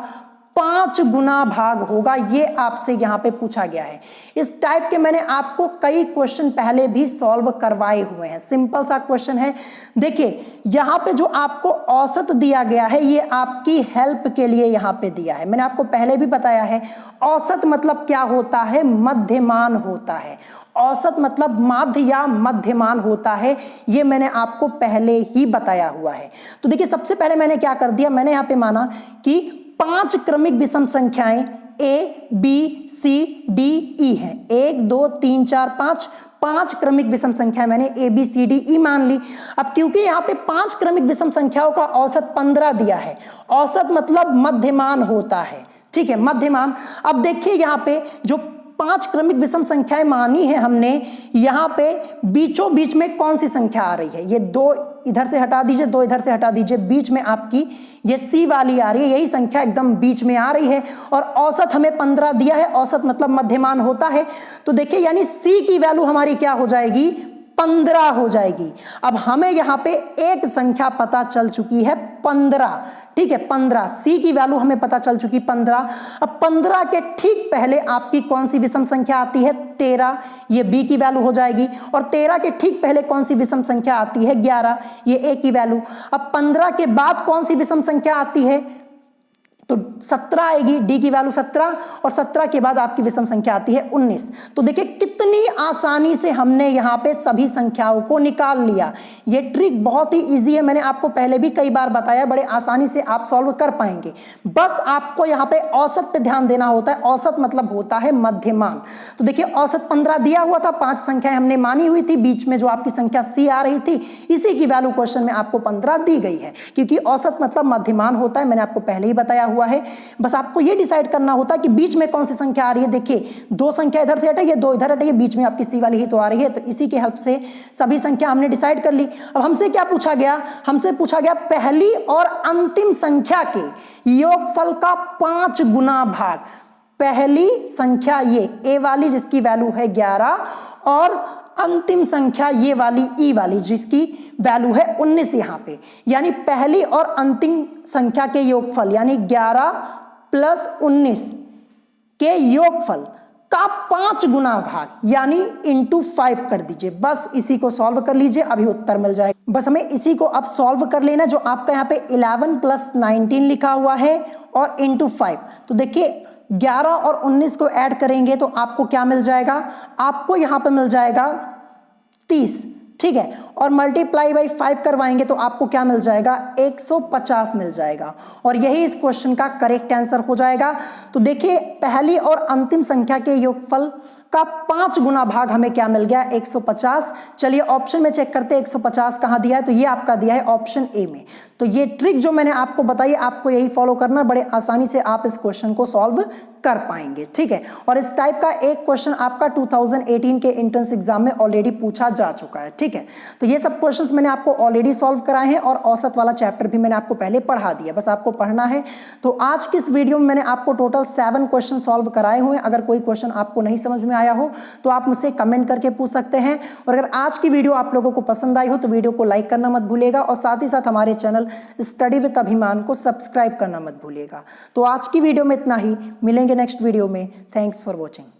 5 गुना भाग होगा। ये आपसे यहाँ पे पूछा गया है। इस टाइप के मैंने आपको कई क्वेश्चन पहले भी सॉल्व करवाए हुए हैं। सिंपल सा क्वेश्चन है। देखिए यहाँ पे जो आपको औसत दिया गया है ये आपकी हेल्प के लिए यहाँ पे दिया है। मैंने आपको पहले भी बताया है औसत मतलब क्या होता है, मध्यमान होता है। औसत मतलब माध्य या मध्यमान होता है, ये मैंने आपको पहले ही बताया हुआ है। तो देखिए सबसे पहले मैंने क्या कर दिया, मैंने यहाँ पे माना कि 5 क्रमिक विषम संख्याएं A B C D E है, 1 2 3 4 5, 5 क्रमिक विषम संख्या मैंने A B C D E मान ली। अब क्योंकि यहाँ पे 5 क्रमिक विषम संख्याओं का औसत 15 दिया है, औसत मतलब मध्यमान होता है, ठीक है, मध्यमान। अब देखिए यहाँ पे जो 5 क्रमिक विषम संख्याएं मानी है हमने, यहाँ पे बीचों बीच में कौन सी संख्या आ रही है, ये 2 इधर से हटा दीजिए, 2 इधर से हटा दीजिए, बीच में आपकी ये सी वाली आ रही है, यही संख्या एकदम बीच में आ रही है और औसत हमें 15 दिया है, औसत मतलब मध्यमान होता है। तो देखिए यानी सी की वैल्यू हमारी क्या हो जाएगी, 15 हो जाएगी। अब हमें यहाँ पे एक संख्या पता चल चुकी है 15, ठीक है, 15 सी की वैल्यू हमें पता चल चुकी 15। अब 15 के ठीक पहले आपकी कौन सी विषम संख्या आती है, 13, ये बी की वैल्यू हो जाएगी। और 13 के ठीक पहले कौन सी विषम संख्या आती है, 11, ये ए की वैल्यू। अब 15 के बाद कौन सी विषम संख्या आती है, तो 17 आएगी, डी की वैल्यू 17, और 17 के बाद आपकी विषम संख्या आती है 19। तो देखिए कितनी आसानी से हमने यहाँ पे सभी संख्याओं को निकाल लिया। ये ट्रिक बहुत ही इजी है, मैंने आपको पहले भी कई बार बताया, बड़े आसानी से आप सॉल्व कर पाएंगे। बस आपको यहाँ पे औसत पे ध्यान देना होता है, औसत मतलब होता है मध्यमान। तो देखिए औसत 15 दिया हुआ था, 5 संख्याएं हमने मानी हुई थी, बीच में जो आपकी संख्या सी आ रही थी, इसी की वैल्यू क्वेश्चन में आपको 15 दी गई है, क्योंकि औसत मतलब मध्यमान होता है, मैंने आपको पहले ही बताया हुआ है। बस आपको ये डिसाइड करना होता है कि बीच में कौन सी संख्या आ रही है। देखिए 2 संख्या इधर से हटाइए, 2 इधर हटाइए, बीच में आपकी सी वाली ही तो आ रही है। तो इसी के हेल्प से सभी संख्या हमने डिसाइड कर ली। अब हमसे क्या पूछा गया, हमसे पूछा गया पहली और अंतिम संख्या के योगफल का 5 गुना भाग। पहली संख्या ये ए वाली जिसकी वैल्यू है 11, और अंतिम संख्या ये वाली ई वाली जिसकी वैल्यू है 19 यहाँ पे। यानी पहली और अंतिम संख्या के योगफल यानी 11 प्लस 19 के योगफल का 5 गुना भाग यानी इंटू 5 कर दीजिए। बस इसी को सॉल्व कर लीजिए, अभी उत्तर मिल जाएगा। बस हमें इसी को अब सॉल्व कर लेना, जो आपका यहाँ पे 11 प्लस 19 लिखा हुआ है और इंटू 5। तो देखिए 11 और 19 को ऐड करेंगे तो आपको क्या मिल जाएगा, आपको यहाँ पे मिल जाएगा 30, ठीक है, और मल्टीप्लाई बाई 5 करवाएंगे तो आपको क्या मिल जाएगा, 150 मिल जाएगा, और यही इस क्वेश्चन का करेक्ट आंसर हो जाएगा। तो देखिए पहली और अंतिम संख्या के योगफल का 5 गुना भाग हमें क्या मिल गया, 150। चलिए ऑप्शन में चेक करते हैं 150 कहाँ दिया है, तो ये आपका दिया है ऑप्शन ए में। तो ये ट्रिक जो मैंने आपको बताई आपको यही फॉलो करना, बड़े आसानी से आप इस क्वेश्चन को सॉल्व कर पाएंगे, ठीक है। और इस टाइप का एक क्वेश्चन आपका 2018 के एंट्रेंस एग्जाम में ऑलरेडी पूछा जा चुका है, ठीक है। तो ये सब क्वेश्चंस मैंने आपको ऑलरेडी सॉल्व कराए हैं और औसत वाला चैप्टर भी मैंने आपको पहले पढ़ा दिया, बस आपको पढ़ना है। तो आज की इस वीडियो में मैंने आपको टोटल 7 क्वेश्चन सॉल्व कराए हुए हैं। अगर कोई क्वेश्चन आपको नहीं समझ में आया हो तो आप मुझसे कमेंट करके पूछ सकते हैं। और अगर आज की वीडियो आप लोगों को पसंद आई हो तो वीडियो को लाइक करना मत भूलिएगा, और साथ ही साथ हमारे चैनल स्टडी विद अभिमान को सब्सक्राइब करना मत भूलिएगा। तो आज की वीडियो में इतना ही, मिलेंगे नेक्स्ट वीडियो में। Thanks for watching.